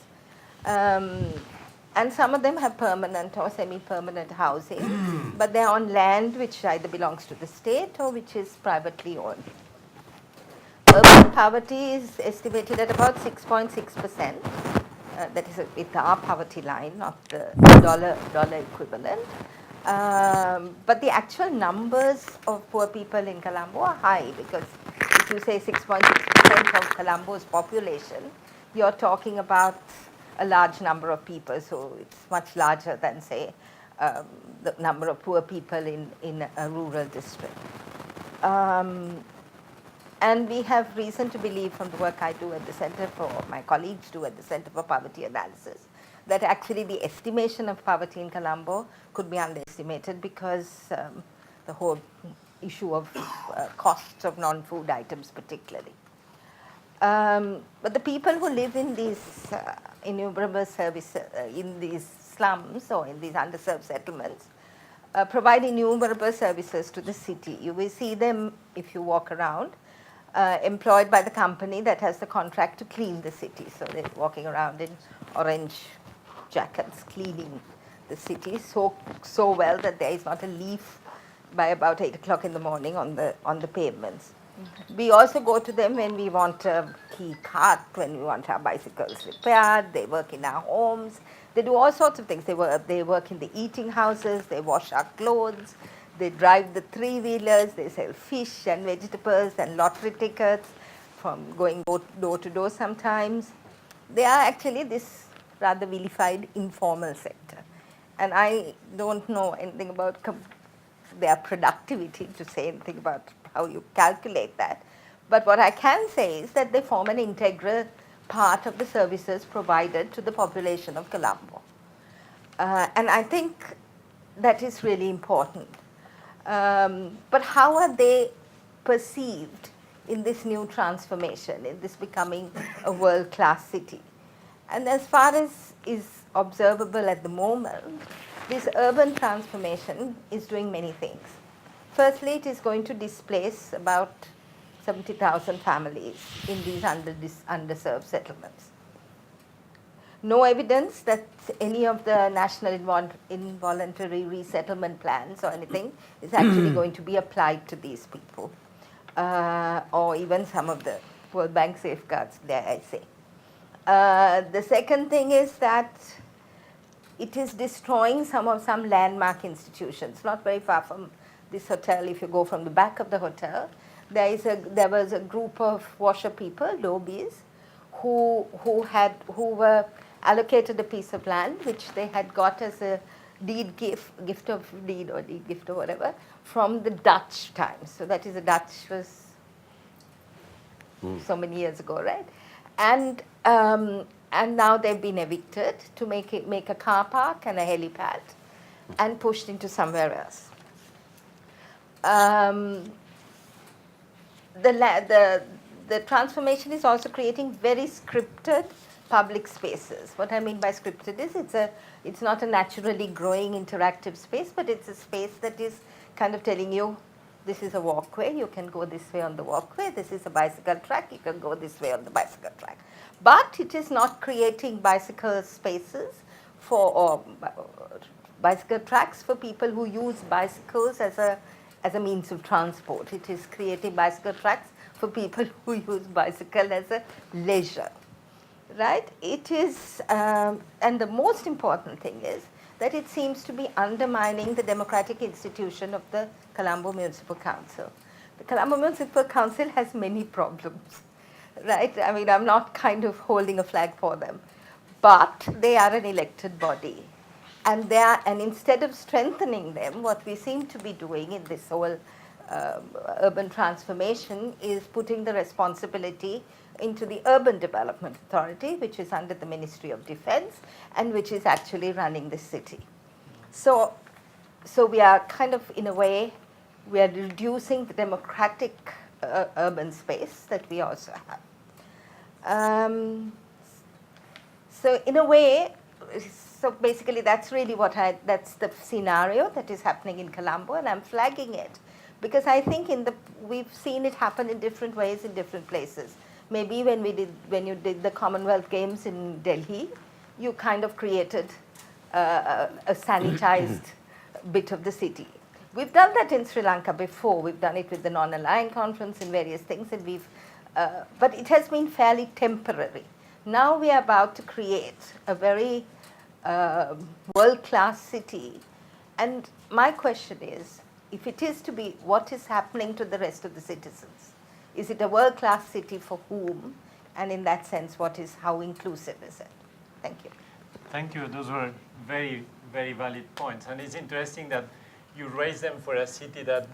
And some of them have permanent or semi-permanent housing, but they're on land which either belongs to the state or which is privately owned. Urban poverty is estimated at about 6.6%. That is with our poverty line, not the dollar equivalent. But the actual numbers of poor people in Colombo are high, because if you say 6.6% of Colombo's population, you're talking about a large number of people, so it's much larger than, say, the number of poor people in a rural district. And we have reason to believe from the work I do at the Center for, my colleagues do at the Center for Poverty Analysis, that actually the estimation of poverty in Colombo could be underestimated, because the whole issue of costs of non-food items particularly. But the people who live in these innumerable services, in these slums or in these underserved settlements, provide innumerable services to the city. You will see them, if you walk around, employed by the company that has the contract to clean the city. So they're walking around in orange jackets, cleaning the city so well that there is not a leaf by about 8 o'clock in the morning on the pavements. We also go to them when we want a key cart, when we want our bicycles repaired. They work in our homes. They do all sorts of things. They work in the eating houses. They wash our clothes. They drive the three-wheelers. They sell fish and vegetables and lottery tickets, from going door to door sometimes. They are actually this rather vilified informal sector. And I don't know anything about their productivity to say anything about how you calculate that. But what I can say is that they form an integral part of the services provided to the population of Colombo. And I think that is really important. But how are they perceived in this new transformation, in this becoming a world-class city? And as far as is observable at the moment, this urban transformation is doing many things. Firstly, it is going to displace about 70,000 families in these underserved settlements. No evidence that any of the national involuntary resettlement plans or anything is actually going to be applied to these people, or even some of the World Bank safeguards, dare I say. The second thing is that it is destroying some landmark institutions. Not very far from this hotel, if you go from the back of the hotel, there was a group of washer people, Lobies, who were allocated a piece of land which they had got as a gift or whatever, from the Dutch times. So that is, the Dutch was so many years ago, right? And now they've been evicted to make a car park and a helipad, and pushed into somewhere else. The transformation is also creating very scripted public spaces. What I mean by scripted is it's not a naturally growing interactive space, but it's a space that is kind of telling you, this is a walkway, you can go this way on the walkway, this is a bicycle track, you can go this way on the bicycle track. But it is not creating bicycle spaces or bicycle tracks for people who use bicycles as a means of transport. It is creating bicycle tracks for people who use bicycle as a leisure, right? It is, and the most important thing is that it seems to be undermining the democratic institution of the Colombo Municipal Council. The Colombo Municipal Council has many problems, right? I mean, I'm not kind of holding a flag for them, but they are an elected body. And instead of strengthening them, what we seem to be doing in this whole urban transformation is putting the responsibility into the Urban Development Authority, which is under the Ministry of Defense and which is actually running the city. So we are kind of, in a way, we are reducing the democratic urban space that we also have. So in a way, so basically that's really that's the scenario that is happening in Colombo, and I'm flagging it because I think we've seen it happen in different ways in different places. Maybe when you did the Commonwealth Games in Delhi, you kind of created a sanitized bit of the city. We've done that in Sri Lanka before. We've done it with the Non-Aligned Conference and various things, and but it has been fairly temporary. Now we are about to create a very world-class city, and my question is, if it is to be, what is happening to the rest of the citizens? Is it a world-class city for whom? And in that sense, how inclusive is it? Thank you. Thank you. Those were very, very valid points. And it's interesting that you raise them for a city that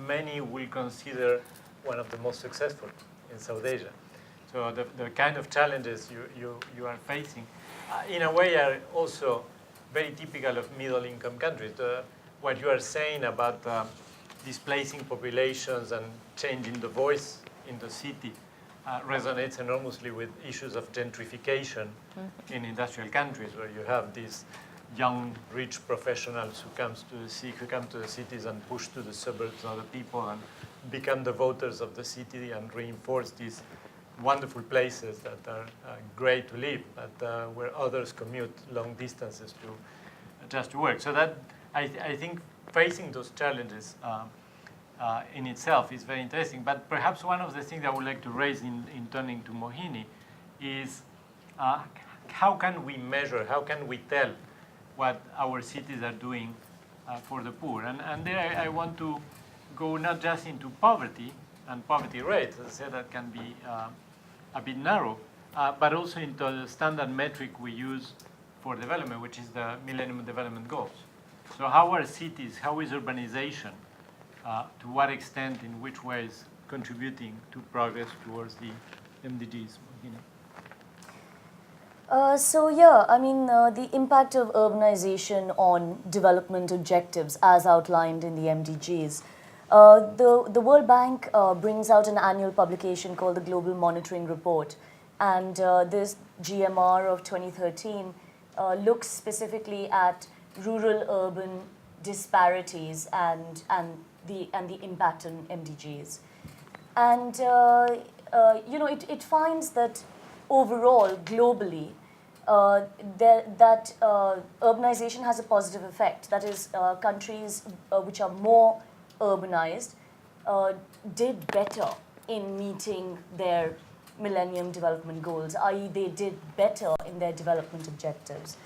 many will consider one of the most successful in South Asia. So the kind of challenges you are facing, in a way, are also very typical of middle-income countries. What you are saying about displacing populations and changing the voice in the city resonates enormously with issues of gentrification in industrial countries, where you have these young, rich professionals who come to the cities and push to the suburbs other people and become the voters of the city and reinforce these wonderful places that are great to live, but where others commute long distances just to work. So that I think facing those challenges in itself is very interesting. But perhaps one of the things I would like to raise in turning to Mohini is how can we measure, how can we tell what our cities are doing for the poor? And there I want to go not just into poverty and poverty rates, as I said, that can be a bit narrow, but also into the standard metric we use for development, which is the Millennium Development Goals. So how are cities, how is urbanization, to what extent, in which ways, contributing to progress towards the MDGs? The impact of urbanization on development objectives as outlined in the MDGs. The World Bank brings out an annual publication called the Global Monitoring Report, and this GMR of 2013 looks specifically at rural-urban disparities and the impact on MDGs. And it finds that overall, globally, that urbanization has a positive effect. That is, countries which are more urbanized did better in meeting their Millennium Development Goals, i.e. they did better in their development objectives.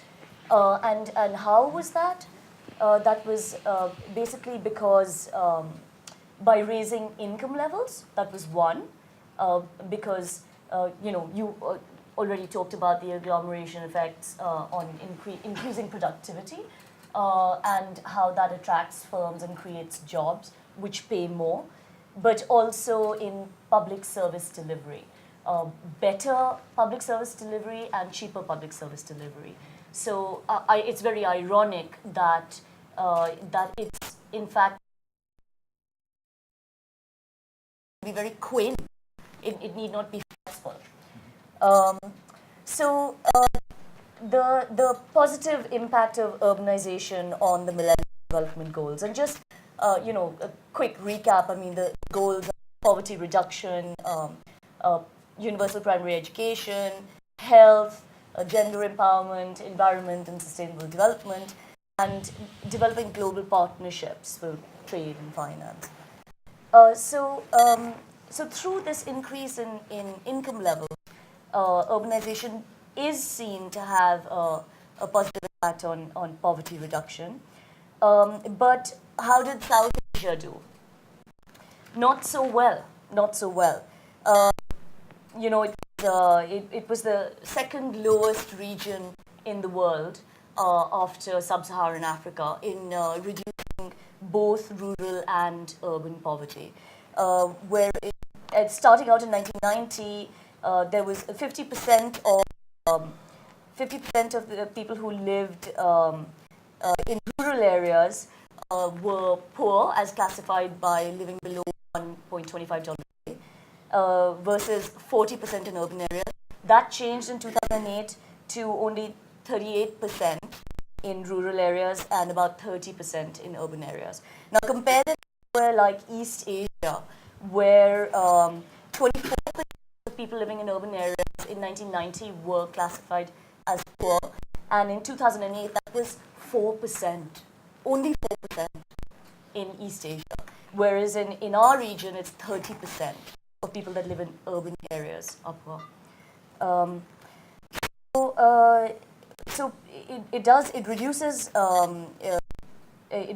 And how was that? That was basically because by raising income levels, that was one, because you already talked about the agglomeration effects on increasing productivity and how that attracts firms and creates jobs which pay more, but also in public service delivery. Better public service delivery and cheaper public service delivery. So it's very ironic that it's in fact be very quaint. It need not be flexible. The positive impact of urbanization on the Millennium Development Goals, and just a quick recap. I mean, the goals are poverty reduction, universal primary education, health, gender empowerment, environment and sustainable development, and developing global partnerships for trade and finance. So through this increase in income levels, urbanization is seen to have a positive impact on poverty reduction. But how did South Asia do? Not so well. It was the second lowest region in the world after sub-Saharan Africa in reducing both rural and urban poverty. Starting out in 1990, there was 50% of the people who lived in rural areas were poor, as classified by living below $1.25 versus 40% in urban areas. That changed in 2008 to only 38% in rural areas and about 30% in urban areas. Now compare that to somewhere like East Asia, where 24% of people living in urban areas in 1990 were classified as poor, and in 2008 that was 4%, only 4% in East Asia, whereas in our region it's 30% of people that live in urban areas are poor. So it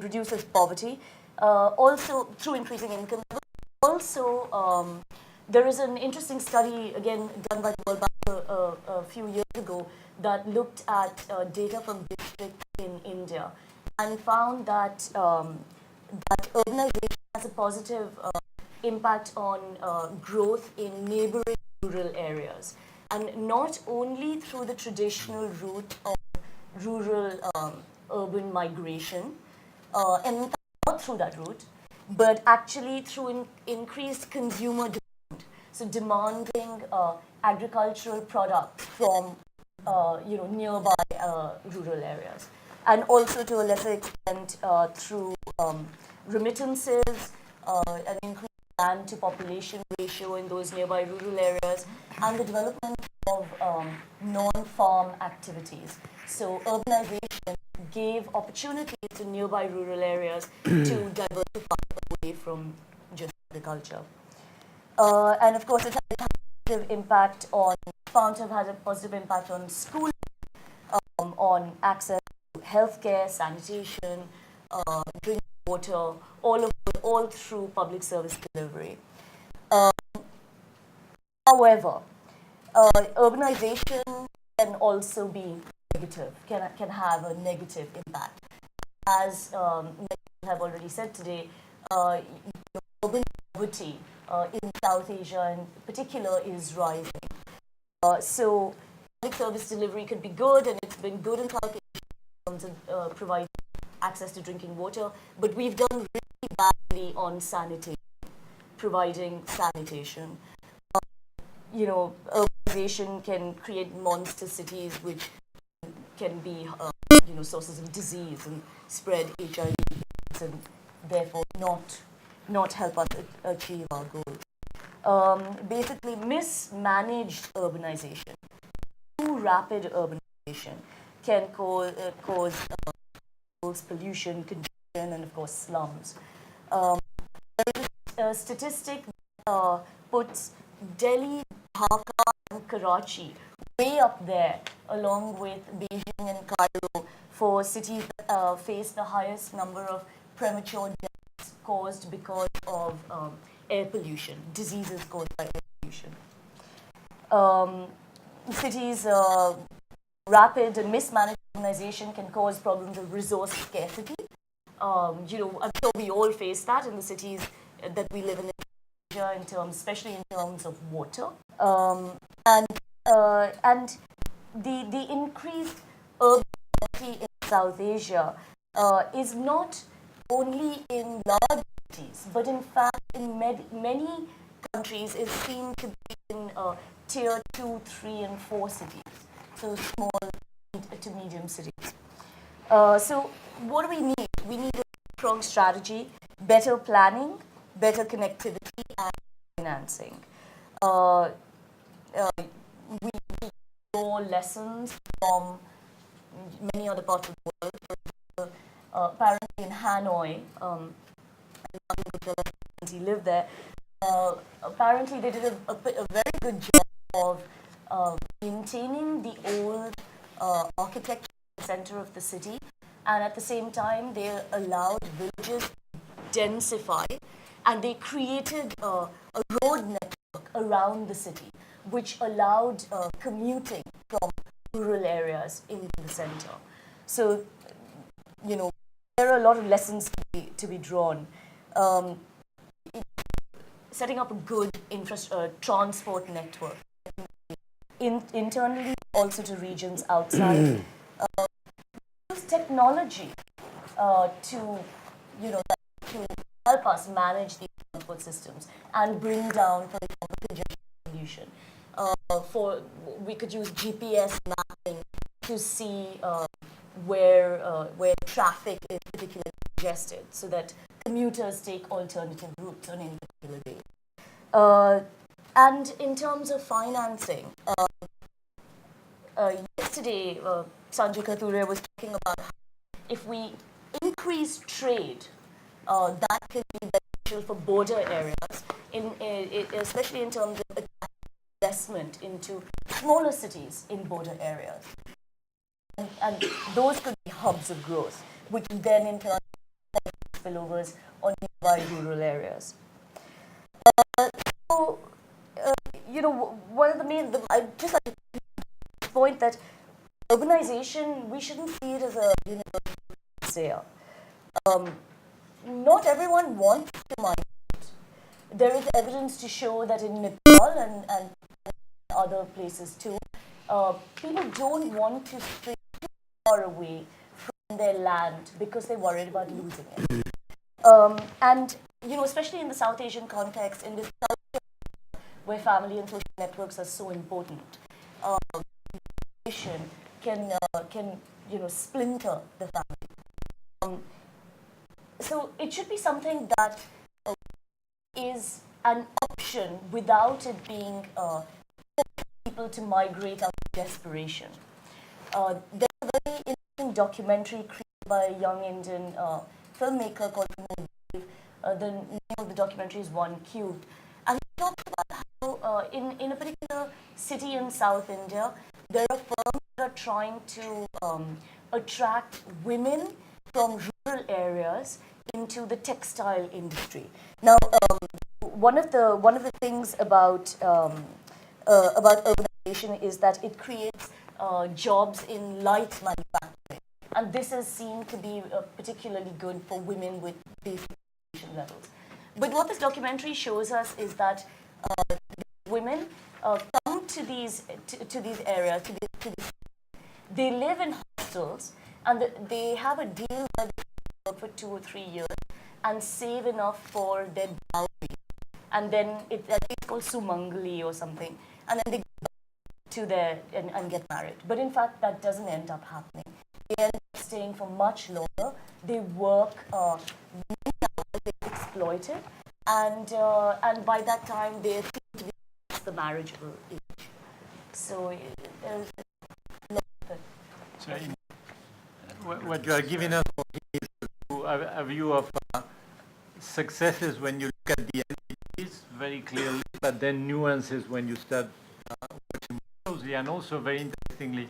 reduces poverty, also through increasing income level. Also, there is an interesting study again done by the World Bank a few years ago that looked at data from districts in India and found that that urbanization has a positive impact on growth in neighboring rural areas, and not only through the traditional route of rural urban migration, and not through that route, but actually through increased consumer demand. So demanding agricultural products from nearby rural areas, and also to a lesser extent through remittances, an increased land to population ratio in those nearby rural areas, and the development of non-farm activities. So urbanization gave opportunities to nearby rural areas to diversify away from just agriculture. And of course, it had a positive impact on, found to have had a positive impact on schooling, on access to healthcare, sanitation, drinking water, all through public service delivery. However, urbanization can also be negative, can have a negative impact. As many have already said today, urban poverty in South Asia in particular is rising. So public service delivery could be good, and it's been good in South Asia in terms of providing access to drinking water, but we've done really badly on sanitation, providing sanitation. Urbanization can create monster cities which can be sources of disease and spread HIV, and therefore not help us achieve our goals. Basically, mismanaged urbanization, too rapid urbanization can cause pollution, congestion, and of course slums. There is a statistic that puts Delhi, Dhaka, and Karachi way up there, along with Beijing and Cairo, for cities that face the highest number of premature deaths caused because of air pollution, diseases caused by air pollution. Cities' rapid and mismanaged urbanization can cause problems of resource scarcity. I'm sure we all face that in the cities that we live in Asia, especially in terms of water. And the increased urban poverty in South Asia is not only in large cities, but in fact in many countries is seen to be in tier 2, 3, and 4 cities, so small to medium cities. So what do we need? We need a strong strategy, better planning, better connectivity, and financing. We draw lessons from many other parts of the world. For example, apparently in Hanoi, he lived there. Apparently, they did a very good job of maintaining the old architecture in the center of the city, and at the same time, they allowed villages to densify, and they created a road network around the city, which allowed commuting from rural areas into the center. So, there are a lot of lessons to be drawn. Setting up a good transport network, internally, also to regions outside. Use technology to help us manage these transport systems and bring down, for example, congestion pollution. We could use GPS mapping to see where traffic is particularly congested, so that commuters take alternative routes on any particular day. And in terms of financing, yesterday Sanjay Kathuria was talking about how if we increase trade, that can be beneficial for border areas, especially in terms of investment into smaller cities in border areas. And those could be hubs of growth, which then in turn spillovers on nearby rural areas. One of the main, I'd just like to point that urbanization, we shouldn't see it as a universal sayer. Not everyone wants to migrate. There is evidence to show that in Nepal and other places too, people don't want to stray too far away from their land because they're worried about losing it. And especially in the South Asian context, in this where family and social networks are so important, can splinter the family. So it should be something that is an option without it being people to migrate out of desperation. There's a very interesting documentary created by a young Indian filmmaker called Mohini Datt. The name of the documentary is One Cubed. And he talks about how in a particular city in South India, there are firms that are trying to attract women from rural areas into the textile industry. Now, one of the things about urbanization is that it creates jobs in light manufacturing, and this is seen to be particularly good for women with basic education levels. But what this documentary shows us is that women come to these areas, they live in hostels, and they have a deal where they work for 2 or 3 years and save enough for their dowry, and then it's called Sumangali or something, and then they go back to their and get married. But in fact, that doesn't end up happening. They end up staying for much longer. They work many hours, they're exploited, and by that time they seem to be past the marriageable age. So there's a lot of it. So what you are giving us is a view of successes when you look at the entities very clearly, but then nuances when you start watching closely, and also very interestingly,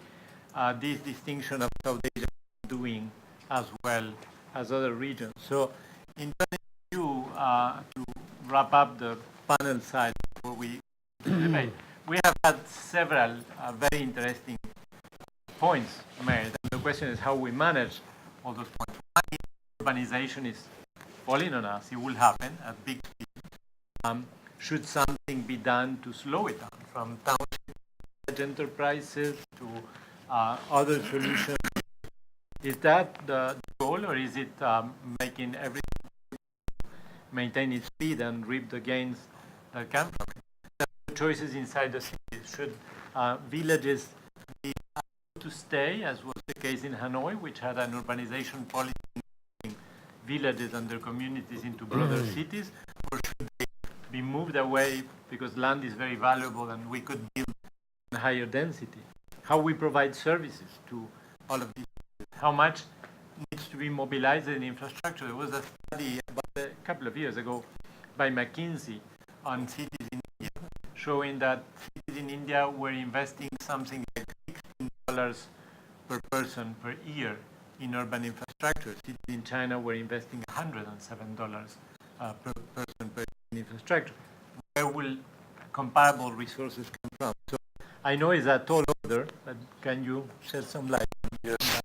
this distinction of South Asia doing as well as other regions. So in turning you to wrap up the panel side before we debate, we have had several very interesting points made. And the question is how we manage all those points. One is urbanization is falling on us. It will happen at big speed. Should something be done to slow it down, from township enterprises to other solutions? Is that the goal, or is it making everything maintain its speed and reap the gains that come from it? There are choices inside the cities. Should villages be able to stay, as was the case in Hanoi, which had an urbanization policy villages and their communities into broader cities, or should they be moved away because land is very valuable and we could build in higher density? How we provide services to all of these, how much needs to be mobilized in infrastructure. There was a study about a couple of years ago by McKinsey on cities in India, showing that cities in India were investing something like $16 per person per year in urban infrastructure. Cities in China were investing $107 per person per year in infrastructure. Where will comparable resources come from? So I know it's a tall order, but can you shed some light? Yes.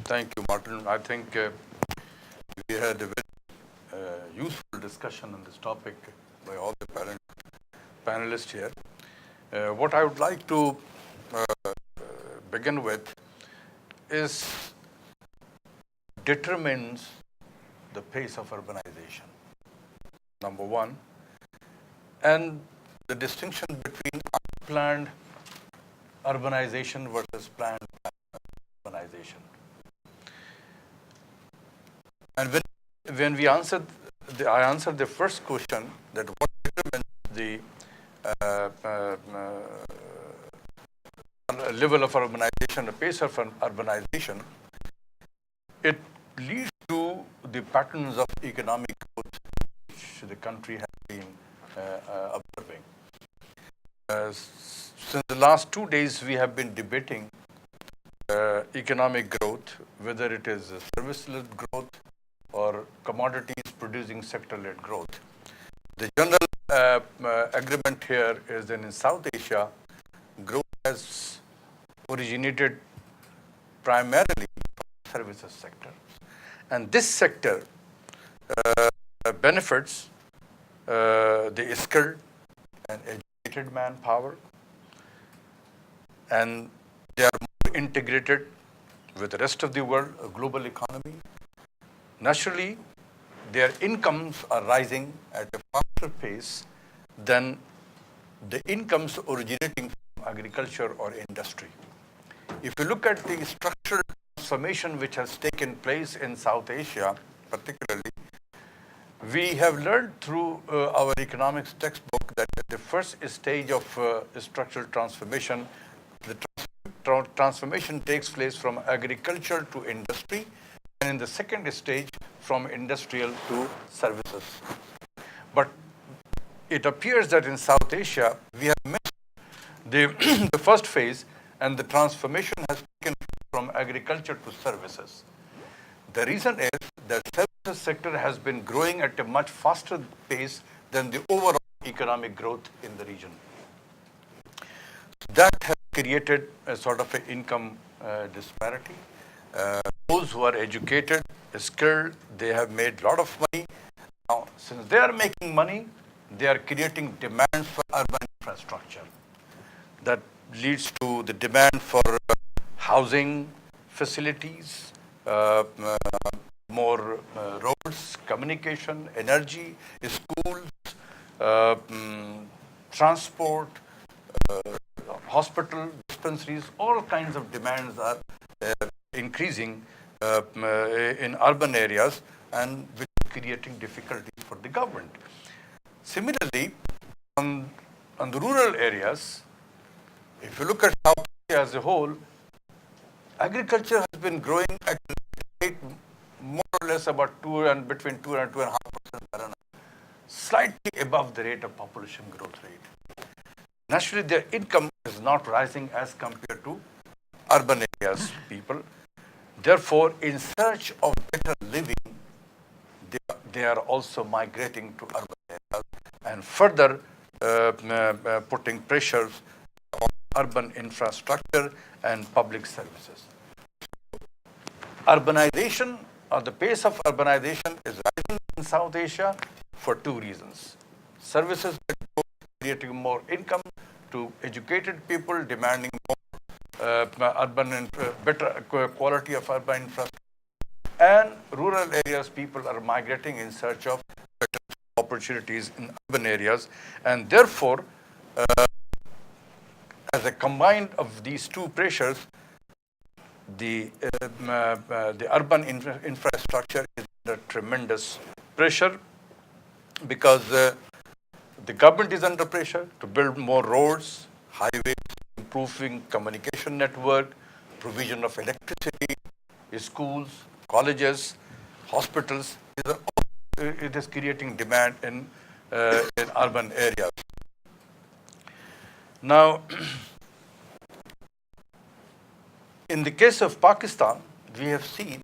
Thank you, Martin. I think we had a very useful discussion on this topic by all the panelists here. What I would like to begin with is determines the pace of urbanization. number one, and the distinction between unplanned urbanization versus planned urbanization. And when we answered, I answered the first question, that what determines the level of urbanization, the pace of urbanization, it leads to the patterns of economic growth which the country has been observing. Since the last 2 days, we have been debating economic growth, whether it is service-led growth or commodities producing sector-led growth. The general agreement here is that in South Asia, growth has originated primarily from the services sector. And this sector benefits the skilled and educated manpower, and they are more integrated with the rest of the world, a global economy. Naturally, their incomes are rising at a faster pace than the incomes originating from agriculture or industry. If you look at the structural transformation which has taken place in South Asia, particularly, we have learned through our economics textbook that the first stage of structural transformation, the transformation takes place from agriculture to industry, and in the second stage, from industrial to services. But it appears that in South Asia, we have missed the first phase, and the transformation has taken from agriculture to services. The reason is that services sector has been growing at a much faster pace than the overall economic growth in the region. That has created a sort of an income disparity. Those who are educated, skilled, they have made a lot of money. Now, since they are making money, they are creating demands for urban infrastructure. That leads to the demand for housing facilities, more roads, communication, energy, schools, transport, hospital, dispensaries, all kinds of demands are increasing in urban areas, and which is creating difficulties for the government. Similarly, on the rural areas, if you look at South Asia as a whole, agriculture has been growing at a rate more or less about between 2 and 2.5% per annum, slightly above the rate of population growth rate. Naturally, their income is not rising as compared to urban areas people. Therefore, in search of better living, they are also migrating to urban areas and further putting pressures on urban infrastructure and public services. Urbanization, or the pace of urbanization, is rising in South Asia for two reasons. Services creating more income to educated people, demanding more better quality of urban infrastructure, and rural areas people are migrating in search of better opportunities in urban areas, and therefore, as a combined of these two pressures, the urban infrastructure is under tremendous pressure, because the government is under pressure to build more roads, highways, improving communication network, provision of electricity, schools, colleges, hospitals. It is creating demand in urban areas. Now, in the case of Pakistan, we have seen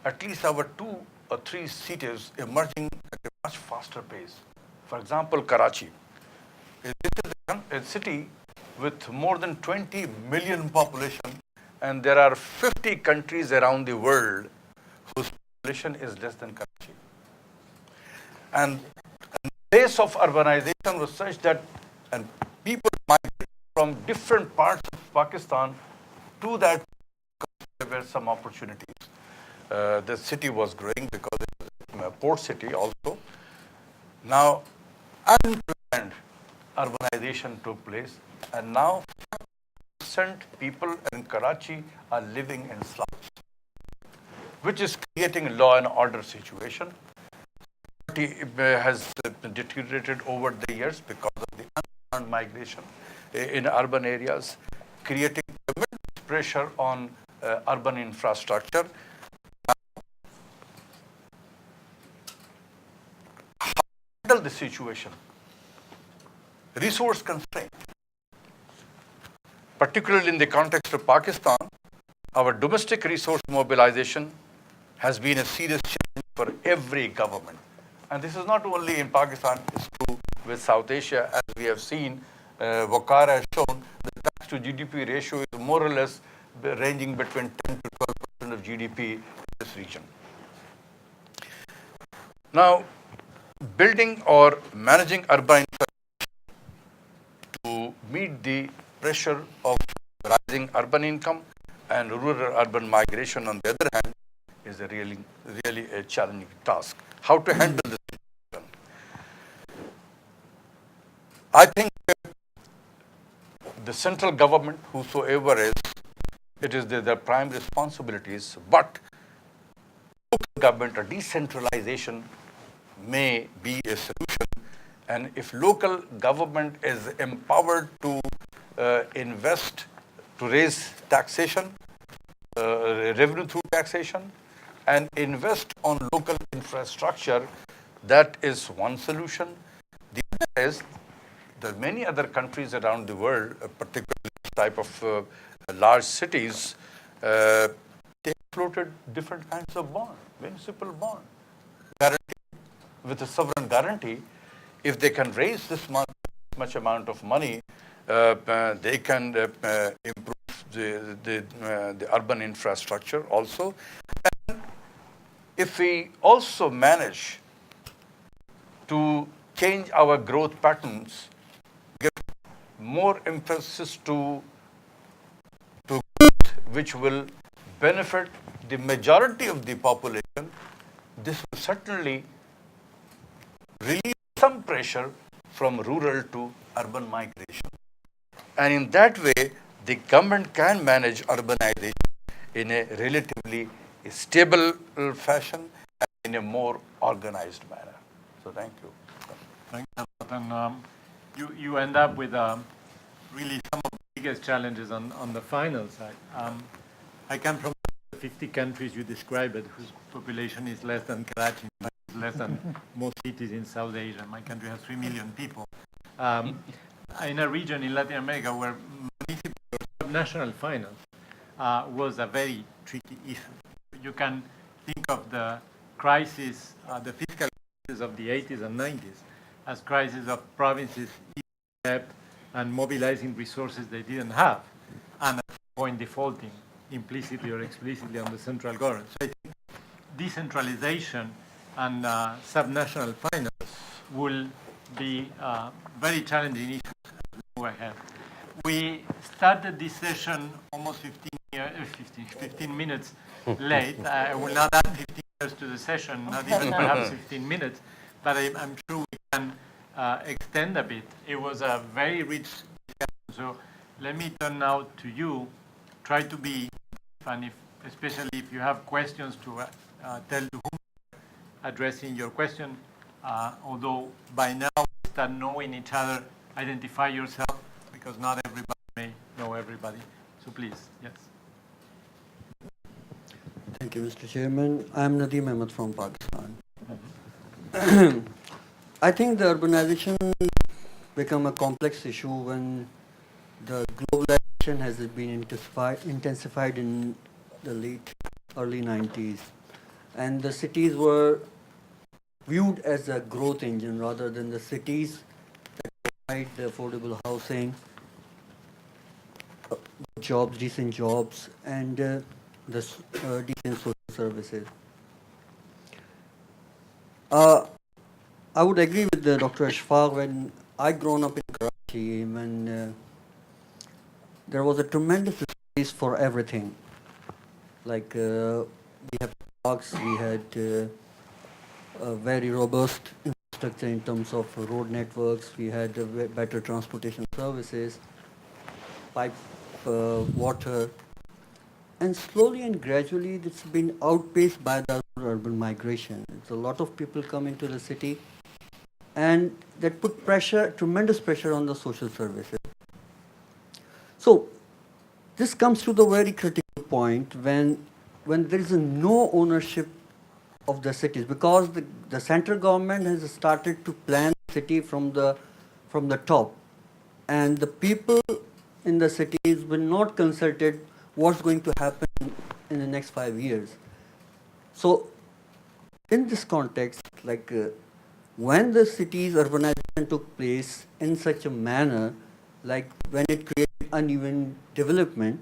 at least our 2 or 3 cities emerging at a much faster pace. For example, Karachi. This is a city with more than 20 million population, and there are 50 countries around the world whose population is less than Karachi. And the pace of urbanization was such that people migrated from different parts of Pakistan to that because there were some opportunities. The city was growing because it was a port city also. Now, unplanned urbanization took place, and now 50% people in Karachi are living in slums, which is creating a law and order situation. Security has deteriorated over the years because of the unplanned migration in urban areas, creating tremendous pressure on urban infrastructure. How to handle the situation? Resource constraint. Particularly in the context of Pakistan, our domestic resource mobilization has been a serious challenge for every government. And this is not only in Pakistan, it's true with South Asia. As we have seen, Wakar has shown the tax to GDP ratio is more or less ranging between 10 to 12% of GDP in this region. Now, building or managing urban to meet the pressure of rising urban income and rural-urban migration, on the other hand, is a really a challenging task. How to handle this situation? I think the central government, whosoever is, it is their prime responsibilities, but local government or decentralization may be a solution. And if local government is empowered to invest, to raise taxation, revenue through taxation, and invest on local infrastructure, that is one solution. The other is that many other countries around the world, particularly this type of large cities, they floated different kinds of bond, municipal bond, guaranteed with a sovereign guarantee. If they can raise this much amount of money, they can improve the urban infrastructure also. And if we also manage to change our growth patterns, give more emphasis to growth which will benefit the majority of the population, this will certainly relieve some pressure from rural to urban migration. And in that way, the government can manage urbanization in a relatively stable fashion and in a more organized manner. So thank you. Thank you, Martin. You end up with really some of the biggest challenges on the final side. I come from the 50 countries you described, whose population is less than Karachi, less than most cities in South Asia. My country has 3 million people. In a region in Latin America where municipal or national finance was a very tricky issue. You can think of the crisis, the fiscal crisis of the 80s and 90s, as crisis of provinces debt and mobilizing resources they didn't have, and at some point defaulting implicitly or explicitly on the central government. So I think decentralization and subnational finance will be very challenging issues as we move ahead. We started this session almost 15 minutes late. I will not add 15 minutes to the session, not even perhaps 15 minutes, but I'm sure we can extend a bit. It was a very rich discussion. So let me turn now to you. Try to be, and especially if you have questions, to tell to whom addressing your question. Although by now we start knowing each other, identify yourself, because not everybody may know everybody. So please, yes. Thank you, Mr. Chairman. I'm Nadeem Ahmed from Pakistan. I think the urbanization become a complex issue when the globalization has been intensified in the early 90s, and the cities were viewed as a growth engine rather than the cities that provide the affordable housing, jobs, decent jobs, and the decent social services. I would agree with Dr. Ashfaq. When I grown up in Karachi, when there was a tremendous space for everything. Like we have parks, we had a very robust infrastructure in terms of road networks, we had better transportation services, pipe water, and slowly and gradually it's been outpaced by the urban migration. It's a lot of people come into the city, and that put pressure, tremendous pressure on the social services. So this comes to the very critical point when there is no ownership of the cities, because the central government has started to plan the city from the top, and the people in the cities were not consulted what's going to happen in the next 5 years. So in this context, when the cities urbanization took place in such a manner, like when it created uneven development,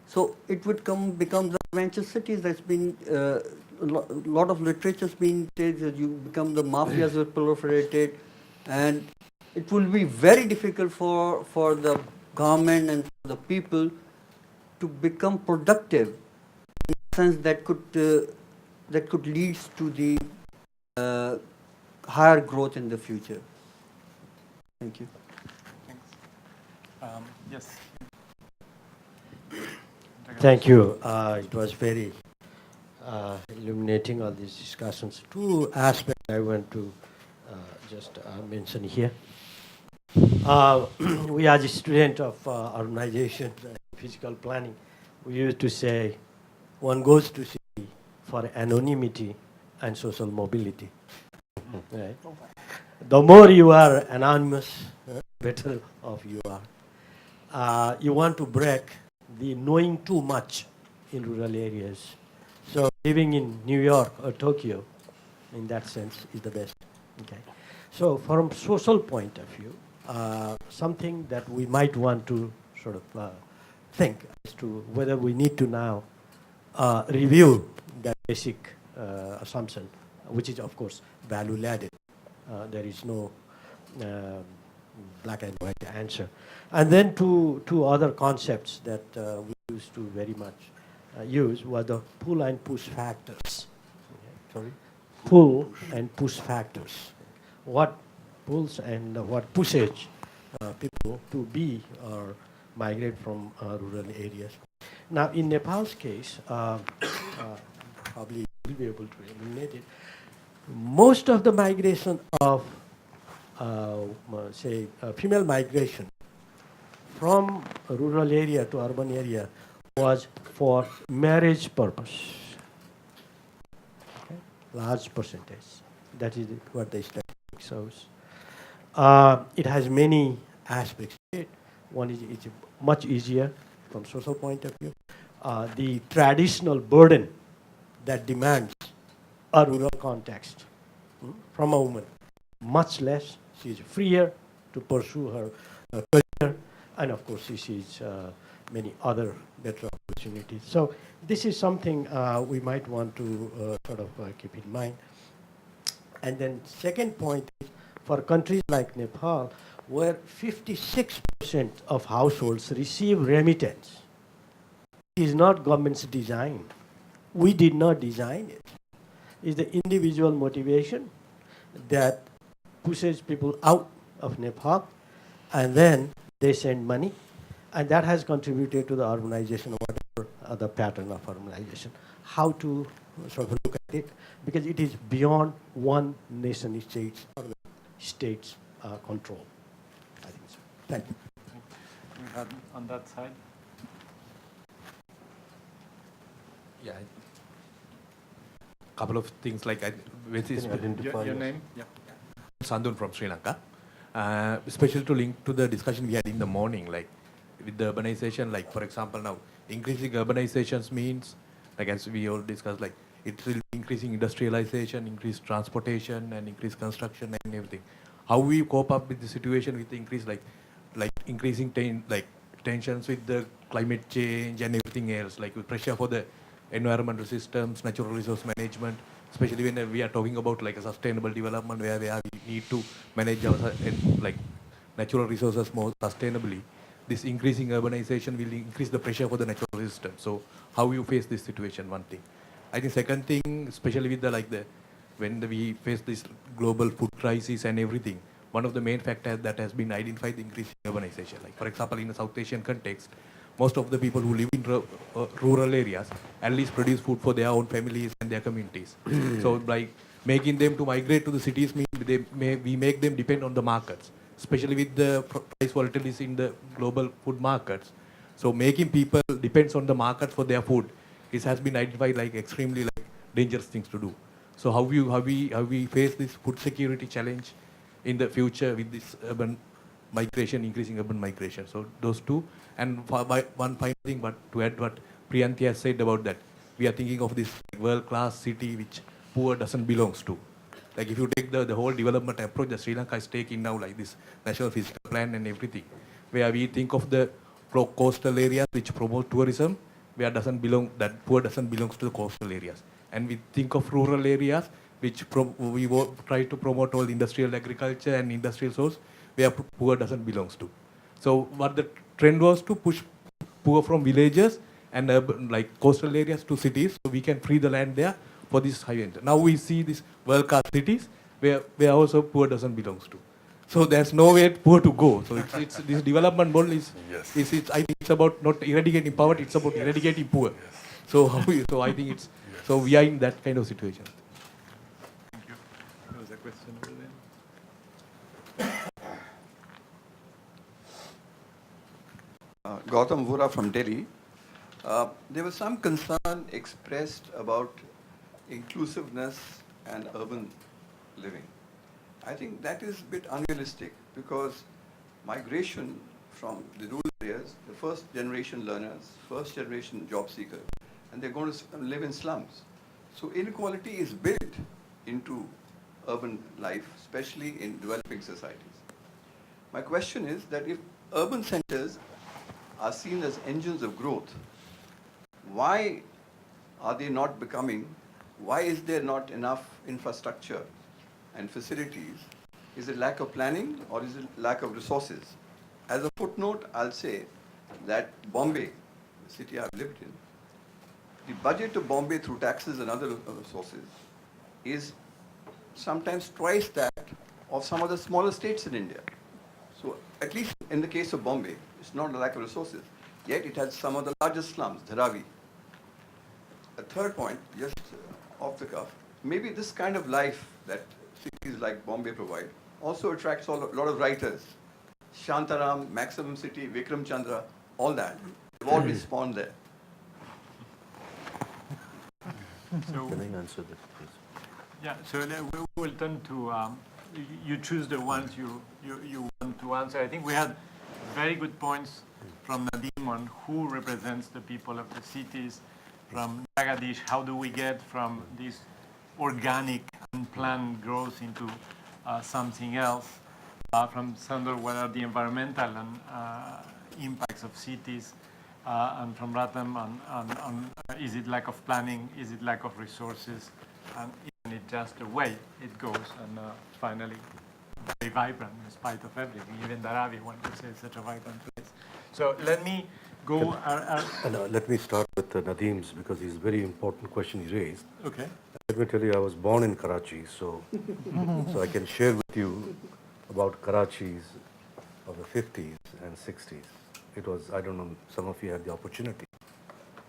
so it would become the venture cities. That's been a lot of literature's been said that you become the mafias were proliferated, and it will be very difficult for the government and for the people to become productive in the sense that could lead to the higher growth in the future. Thank you. Yes. Thank you. It was very illuminating, all these discussions. Two aspects I want to just mention here. We as a student of urbanization and physical planning, we used to say one goes to city for anonymity and social mobility. Right? The more you are anonymous, better off you are. You want to break the knowing too much in rural areas. So living in New York or Tokyo, in that sense, is the best. Okay. So from social point of view, something that we might want to sort of think as to whether we need to now review that basic assumption, which is of course value-added. There is no black and white answer. And then two other concepts that we used to very much use were the pull and push factors. Okay. Sorry? Pull and push factors. What pulls and what pushes people to be or migrate from rural areas. Now, in Nepal's case, probably we'll be able to eliminate it. Most of the migration of, female migration from a rural area to urban area was for marriage purpose. Okay? Large percentage. That is what the statistic shows. It has many aspects to it. One is it's much easier from social point of view. The traditional burden that demands a rural context from a woman, much less. She is freer to pursue her career, and of course she sees many other better opportunities. So this is something we might want to sort of keep in mind. And then second point is for countries like Nepal, where 56% of households receive remittance. It is not government's design. We did not design it. It's the individual motivation that pushes people out of Nepal, and then they send money, and that has contributed to the urbanization or whatever other pattern of urbanization. How to sort of look at it, because it is beyond one nation state's or the state's control. I think so. Thank you. We had on that side. Yeah. Couple of things like which is Your name? Yeah. Sandun from Sri Lanka. Especially to link to the discussion we had in the morning, like with the urbanization, like for example now, increasing urbanizations means, like as we all discussed, like it will be increasing industrialization, increased transportation, and increased construction and everything. How we cope up with the situation with the increase, like increasing tensions with the climate change and everything else, like with pressure for the environmental systems, natural resource management, especially when we are talking about like a sustainable development where we need to manage our like natural resources more sustainably. This increasing urbanization will increase the pressure for the natural system. So how you face this situation, one thing. I think second thing, especially with the when we face this global food crisis and everything, one of the main factors that has been identified the increase in urbanization. Like for example, in a South Asian context, most of the people who live in rural areas at least produce food for their own families and their communities. So like making them to migrate to the cities means we make them depend on the markets, especially with the price volatilities in the global food markets. So making people depends on the market for their food, it has been identified like extremely like dangerous things to do. So how we face this food security challenge in the future with this urban migration, increasing urban migration. So those two, and one final thing, but to add what Priyanthi has said about that, we are thinking of this world-class city which poor doesn't belongs to. Like if you take the whole development approach that Sri Lanka is taking now, like this national physical plan and everything, where we think of the coastal areas which promote tourism, where that poor doesn't belongs to the coastal areas. And we think of rural areas which try to promote all industrial agriculture and industrial source, where poor doesn't belongs to. So what the trend was to push poor from villages and urban, like coastal areas to cities, so we can free the land there for this high end. Now we see these world-class cities where also poor doesn't belongs to. So there's nowhere poor to go. So it's this development model is I think it's about not eradicating poverty, it's about eradicating poor. So I think it's so we are in that kind of situation. Thank you. There was a question over there. Gautam Vora from Delhi. There was some concern expressed about inclusiveness and urban living. I think that is a bit unrealistic because migration from the rural areas, the first generation learners, first generation job seekers, and they're going to live in slums. So inequality is built into urban life, especially in developing societies. My question is that if urban centers are seen as engines of growth, why are they not becoming, why is there not enough infrastructure and facilities? Is it lack of planning or is it lack of resources? As a footnote, I'll say that Bombay, the city I've lived in, the budget of Bombay through taxes and other sources is sometimes twice that of some of the smaller states in India. So at least in the case of Bombay, it's not a lack of resources, yet it has some of the largest slums, Dharavi. A third point, just off the cuff, maybe this kind of life that cities like Bombay provide also attracts a lot of writers. Shantaram, Maximum City, Vikram Chandra, all that. They've all been spawned there. So, Can I answer that, please? yeah, so we will turn to, you choose the ones you want to answer. I think we had very good points from Nadeem on who represents the people of the cities, from Jagadish, how do we get from this organic, unplanned growth into something else, from Sandor, what are the environmental and impacts of cities, and from Ratam on is it lack of planning, is it lack of resources, and isn't it just the way it goes, and finally, very vibrant in spite of everything. Even Dharavi, one could say, is such a vibrant place. So let me go. Let me start with Nadeem's because it's a very important question he raised. Okay. Let me tell you, I was born in Karachi, so I can share with you about Karachi's of the 50s and 60s. It was, I don't know, some of you had the opportunity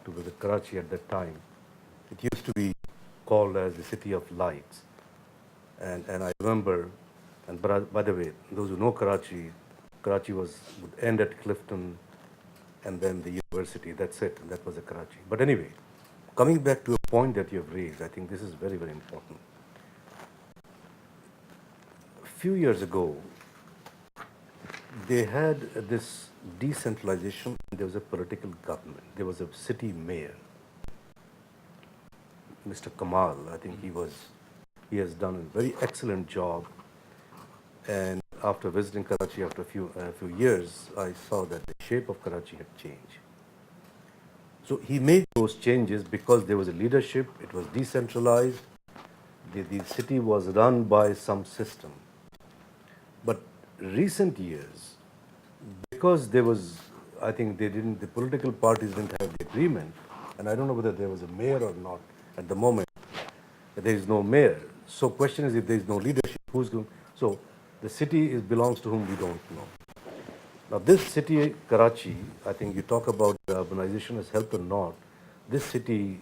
to visit Karachi at that time. It used to be called as the City of Lights. And I remember, and by the way, those who know Karachi would end at Clifton and then the university, that's it, and that was a Karachi. But anyway, coming back to a point that you have raised, I think this is very, very important. A few years ago, they had this decentralization, and there was a political government. There was a city mayor, Mr. Kamal. I think he has done a very excellent job. And after visiting Karachi after a few years, I saw that the shape of Karachi had changed. So he made those changes because there was a leadership, it was decentralized, the city was run by some system. But recent years, because there was, I think the political parties didn't have the agreement, and I don't know whether there was a mayor or not at the moment, there is no mayor. So question is, if there is no leadership, who's going? So the city belongs to whom we don't know. Now this city, Karachi, I think you talk about the urbanization has helped or not. This city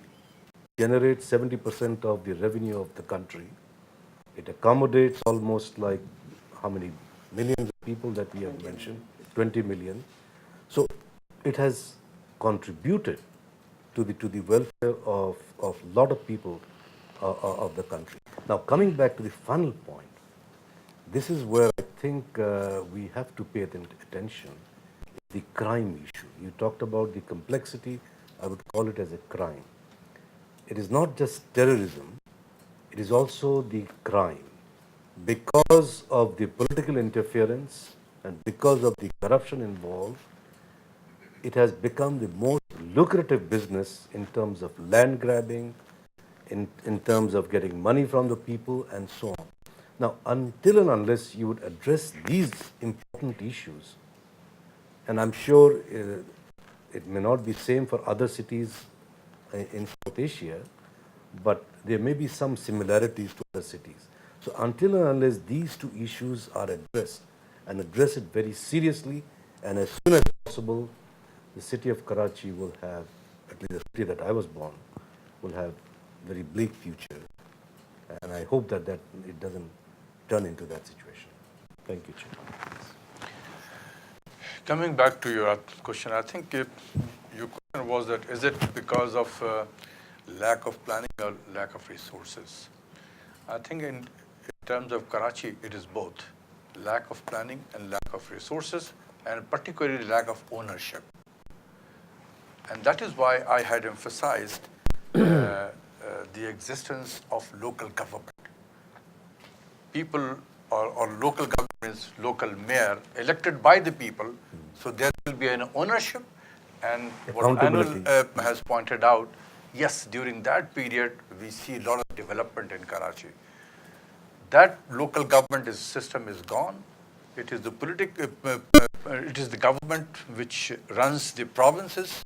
generates 70% of the revenue of the country. It accommodates almost like how many millions of people that we have mentioned, 20 million. So it has contributed to the welfare of a lot of people of the country. Now coming back to the final point, this is where I think we have to pay attention, the crime issue. You talked about the complexity, I would call it as a crime. It is not just terrorism, it is also the crime. Because of the political interference and because of the corruption involved, it has become the most lucrative business in terms of land grabbing, in terms of getting money from the people and so on. Now, until and unless you would address these important issues, and I'm sure it may not be same for other cities in South Asia, but there may be some similarities to other cities. So until and unless these two issues are addressed, and address it very seriously, and as soon as possible, the city of Karachi will have, at least the city that I was born, will have very bleak future. And I hope that it doesn't turn into that situation. Thank you, Chair. Coming back to your question, I think your question was that is it because of lack of planning or lack of resources? I think in terms of Karachi, it is both lack of planning and lack of resources, and particularly lack of ownership. And that is why I had emphasized the existence of local government. People or local governments, local mayor elected by the people, so there will be an ownership. And what Aynul has pointed out, yes, during that period, we see a lot of development in Karachi. That local government system is gone. It is the it is the government which runs the provinces.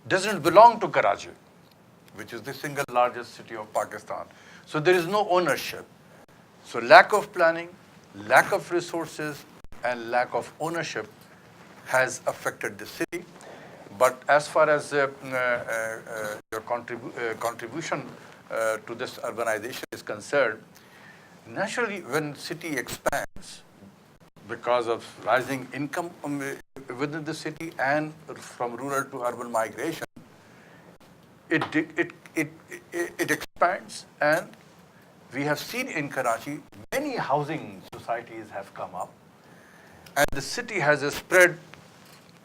Doesn't belong to Karachi, which is the single largest city of Pakistan. So there is no ownership. So lack of planning, lack of resources, and lack of ownership has affected the city. But as far as your contribution to this urbanization is concerned, naturally when city expands because of rising income within the city and from rural to urban migration, it expands, and we have seen in Karachi many housing societies have come up, and the city has a spread,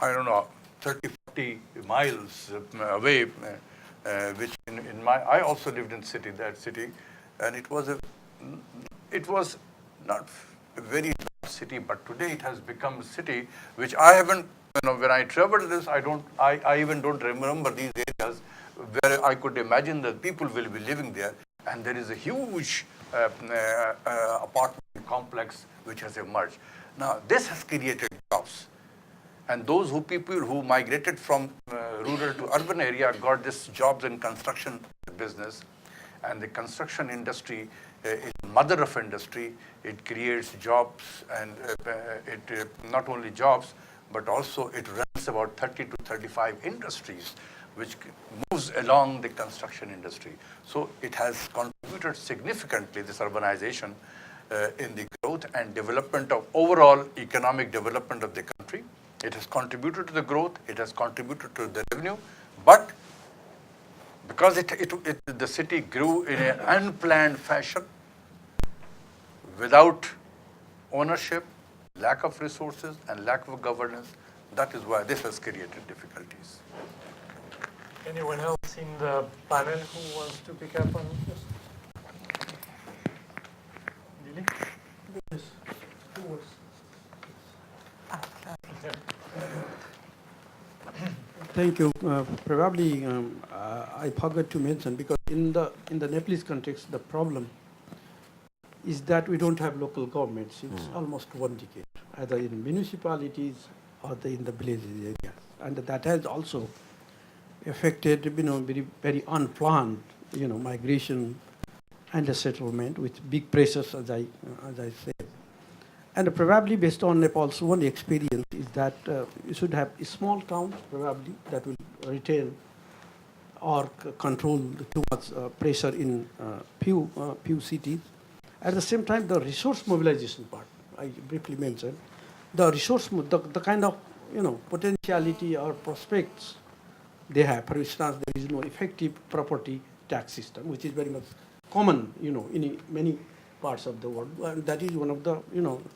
I don't know, 30, 40 miles away, which I also lived in that city, and it was not a very large city, but today it has become a city which I haven't, when I traveled this, I even don't remember these areas where I could imagine that people will be living there, and there is a huge apartment complex which has emerged. Now, this has created jobs. And those people who migrated from rural to urban area got these jobs in construction business. And the construction industry is mother of industry. It creates jobs, and it not only jobs, but also it runs about 30 to 35 industries, which moves along the construction industry. So it has contributed significantly, this urbanization, in the growth and development of overall economic development of the country. It has contributed to the growth, it has contributed to the revenue, but because the city grew in an unplanned fashion, without ownership, lack of resources, and lack of governance, that is why this has created difficulties. Anyone else in the panel who wants to pick up on this? Dilli? Yes. Who was? Thank you. Probably I forgot to mention, because in the Nepalese context, the problem is that we don't have local governments. It's almost 1 decade, either in municipalities or in the village areas, and that has also affected, very very unplanned, migration and a settlement with big pressures, as I said. And probably based on Nepal's own experience is that you should have small towns probably that will retain or control too much pressure in few cities. At the same time, the resource mobilization part, I briefly mentioned, the the kind of potentiality or prospects they have. For instance, there is no effective property tax system, which is very much common, in many parts of the world. And that is one of the,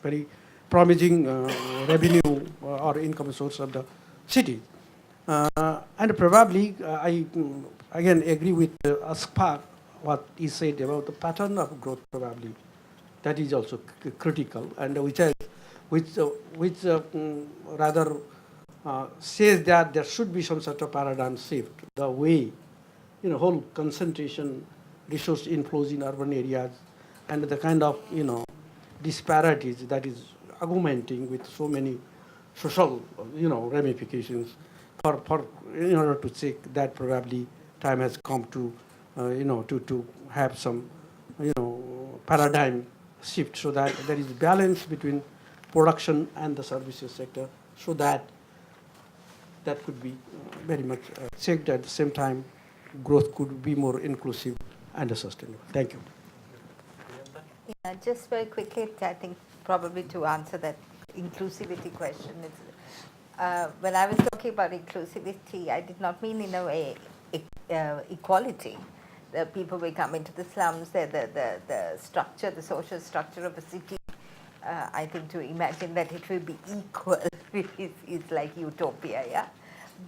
very promising revenue or income source of the city. And probably, I again agree with Ashfaq, what he said about the pattern of growth probably. That is also critical, and which rather says that there should be some sort of paradigm shift. The way, whole concentration, resource inflows in urban areas, and the kind of, disparities that is augmenting with so many social, ramifications. In order to check that, probably time has come to, to have some, paradigm shift so that there is balance between production and the services sector, so that could be very much checked. At the same time, growth could be more inclusive and sustainable. Thank you. Yeah, just very quickly, I think probably to answer that inclusivity question, when I was talking about inclusivity, I did not mean in a way equality. The people will come into the slums, the structure, the social structure of a city. I think to imagine that it will be equal is like utopia, yeah.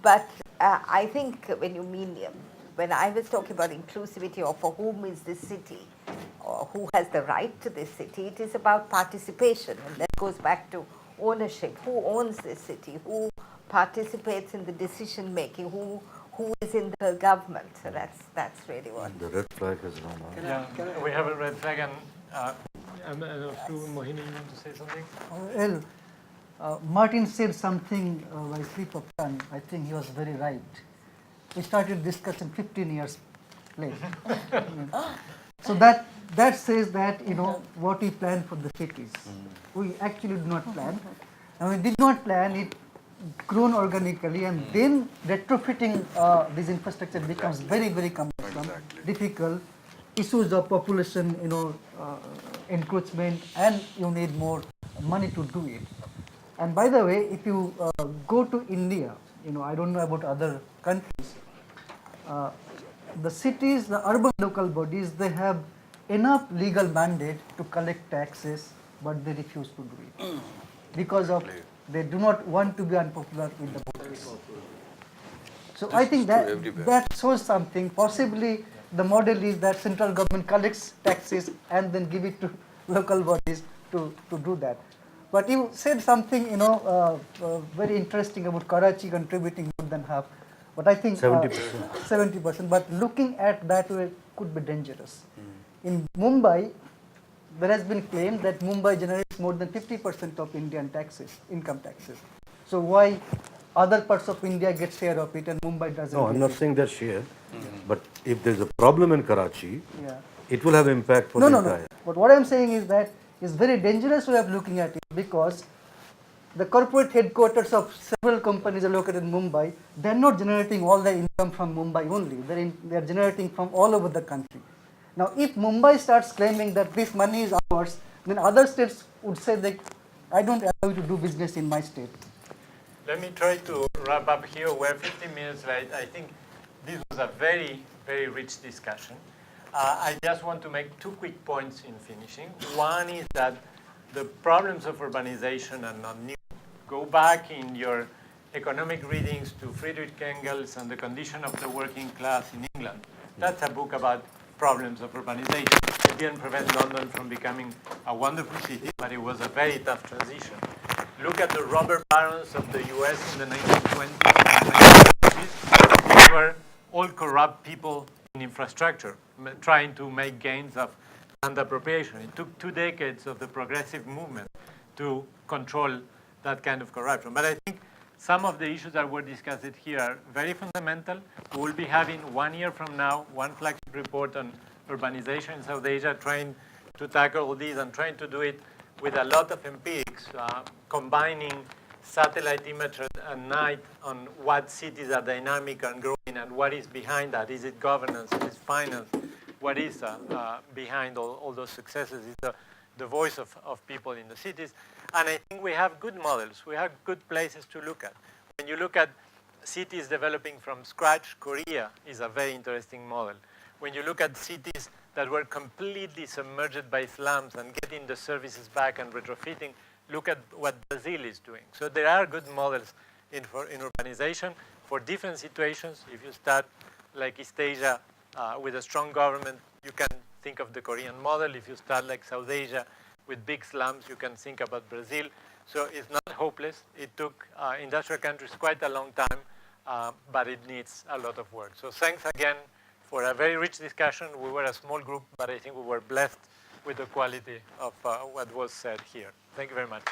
But I think when I was talking about inclusivity or for whom is this city, or who has the right to this city, it is about participation, and that goes back to ownership. Who owns this city? Who participates in the decision making? Who is in the government? So that's really what. The red flag has gone on. Yeah, we have a red flag, and Mohini, you want to say something? Martin said something by slip of tongue. I think he was very right. We started discussion 15 years late. So that says that, what we plan for the cities. We actually did not plan. And we did not plan it grown organically, and then retrofitting this infrastructure becomes very, very cumbersome, difficult. Issues of population, encroachment, and you need more money to do it. And by the way, if you go to India, I don't know about other countries, the cities, the urban local bodies, they have enough legal mandate to collect taxes, but they refuse to do it because of they do not want to be unpopular with the voters. So I think that shows something. Possibly the model is that central government collects taxes and then give it to local bodies to do that. But you said something, very interesting about Karachi contributing more than half. But I think 70%. 70%. But looking at that way could be dangerous. In Mumbai, there has been claimed that Mumbai generates more than 50% of Indian income taxes. So why other parts of India get share of it and Mumbai doesn't? No, I'm not saying that share. But if there's a problem in Karachi, it will have impact for the entire. No. But what I'm saying is that it's very dangerous way of looking at it, because the corporate headquarters of several companies are located in Mumbai. They're not generating all their income from Mumbai only. They're generating from all over the country. Now, if Mumbai starts claiming that this money is ours, then other states would say that I don't allow you to do business in my state. Let me try to wrap up here. We're 15 minutes late. I think this was a very, very rich discussion. I just want to make two quick points in finishing. One is that the problems of urbanization are not new. Go back in your economic readings to Friedrich Engels and the condition of the working class in England. That's a book about problems of urbanization. It didn't prevent London from becoming a wonderful city, but it was a very tough transition. Look at the robber barons of the US in the 1920s and 1930s. These were all corrupt people in infrastructure, trying to make gains of land appropriation. It took 2 decades of the progressive movement to control that kind of corruption. But I think some of the issues that were discussed here are very fundamental. We will be having 1 year from now one flagship report on urbanization in South Asia, trying to tackle all these and trying to do it with a lot of empirics, combining satellite imagery at night on what cities are dynamic and growing and what is behind that. Is it governance? Is it finance? What is behind all those successes? Is the voice of people in the cities. And I think we have good models. We have good places to look at. When you look at cities developing from scratch, Korea is a very interesting model. When you look at cities that were completely submerged by slums and getting the services back and retrofitting, look at what Brazil is doing. So there are good models in urbanization for different situations. If you start like East Asia with a strong government, you can think of the Korean model. If you start like South Asia with big slums, you can think about Brazil. So it's not hopeless. It took industrial countries quite a long time, but it needs a lot of work. So thanks again for a very rich discussion. We were a small group, but I think we were blessed with the quality of what was said here. Thank you very much.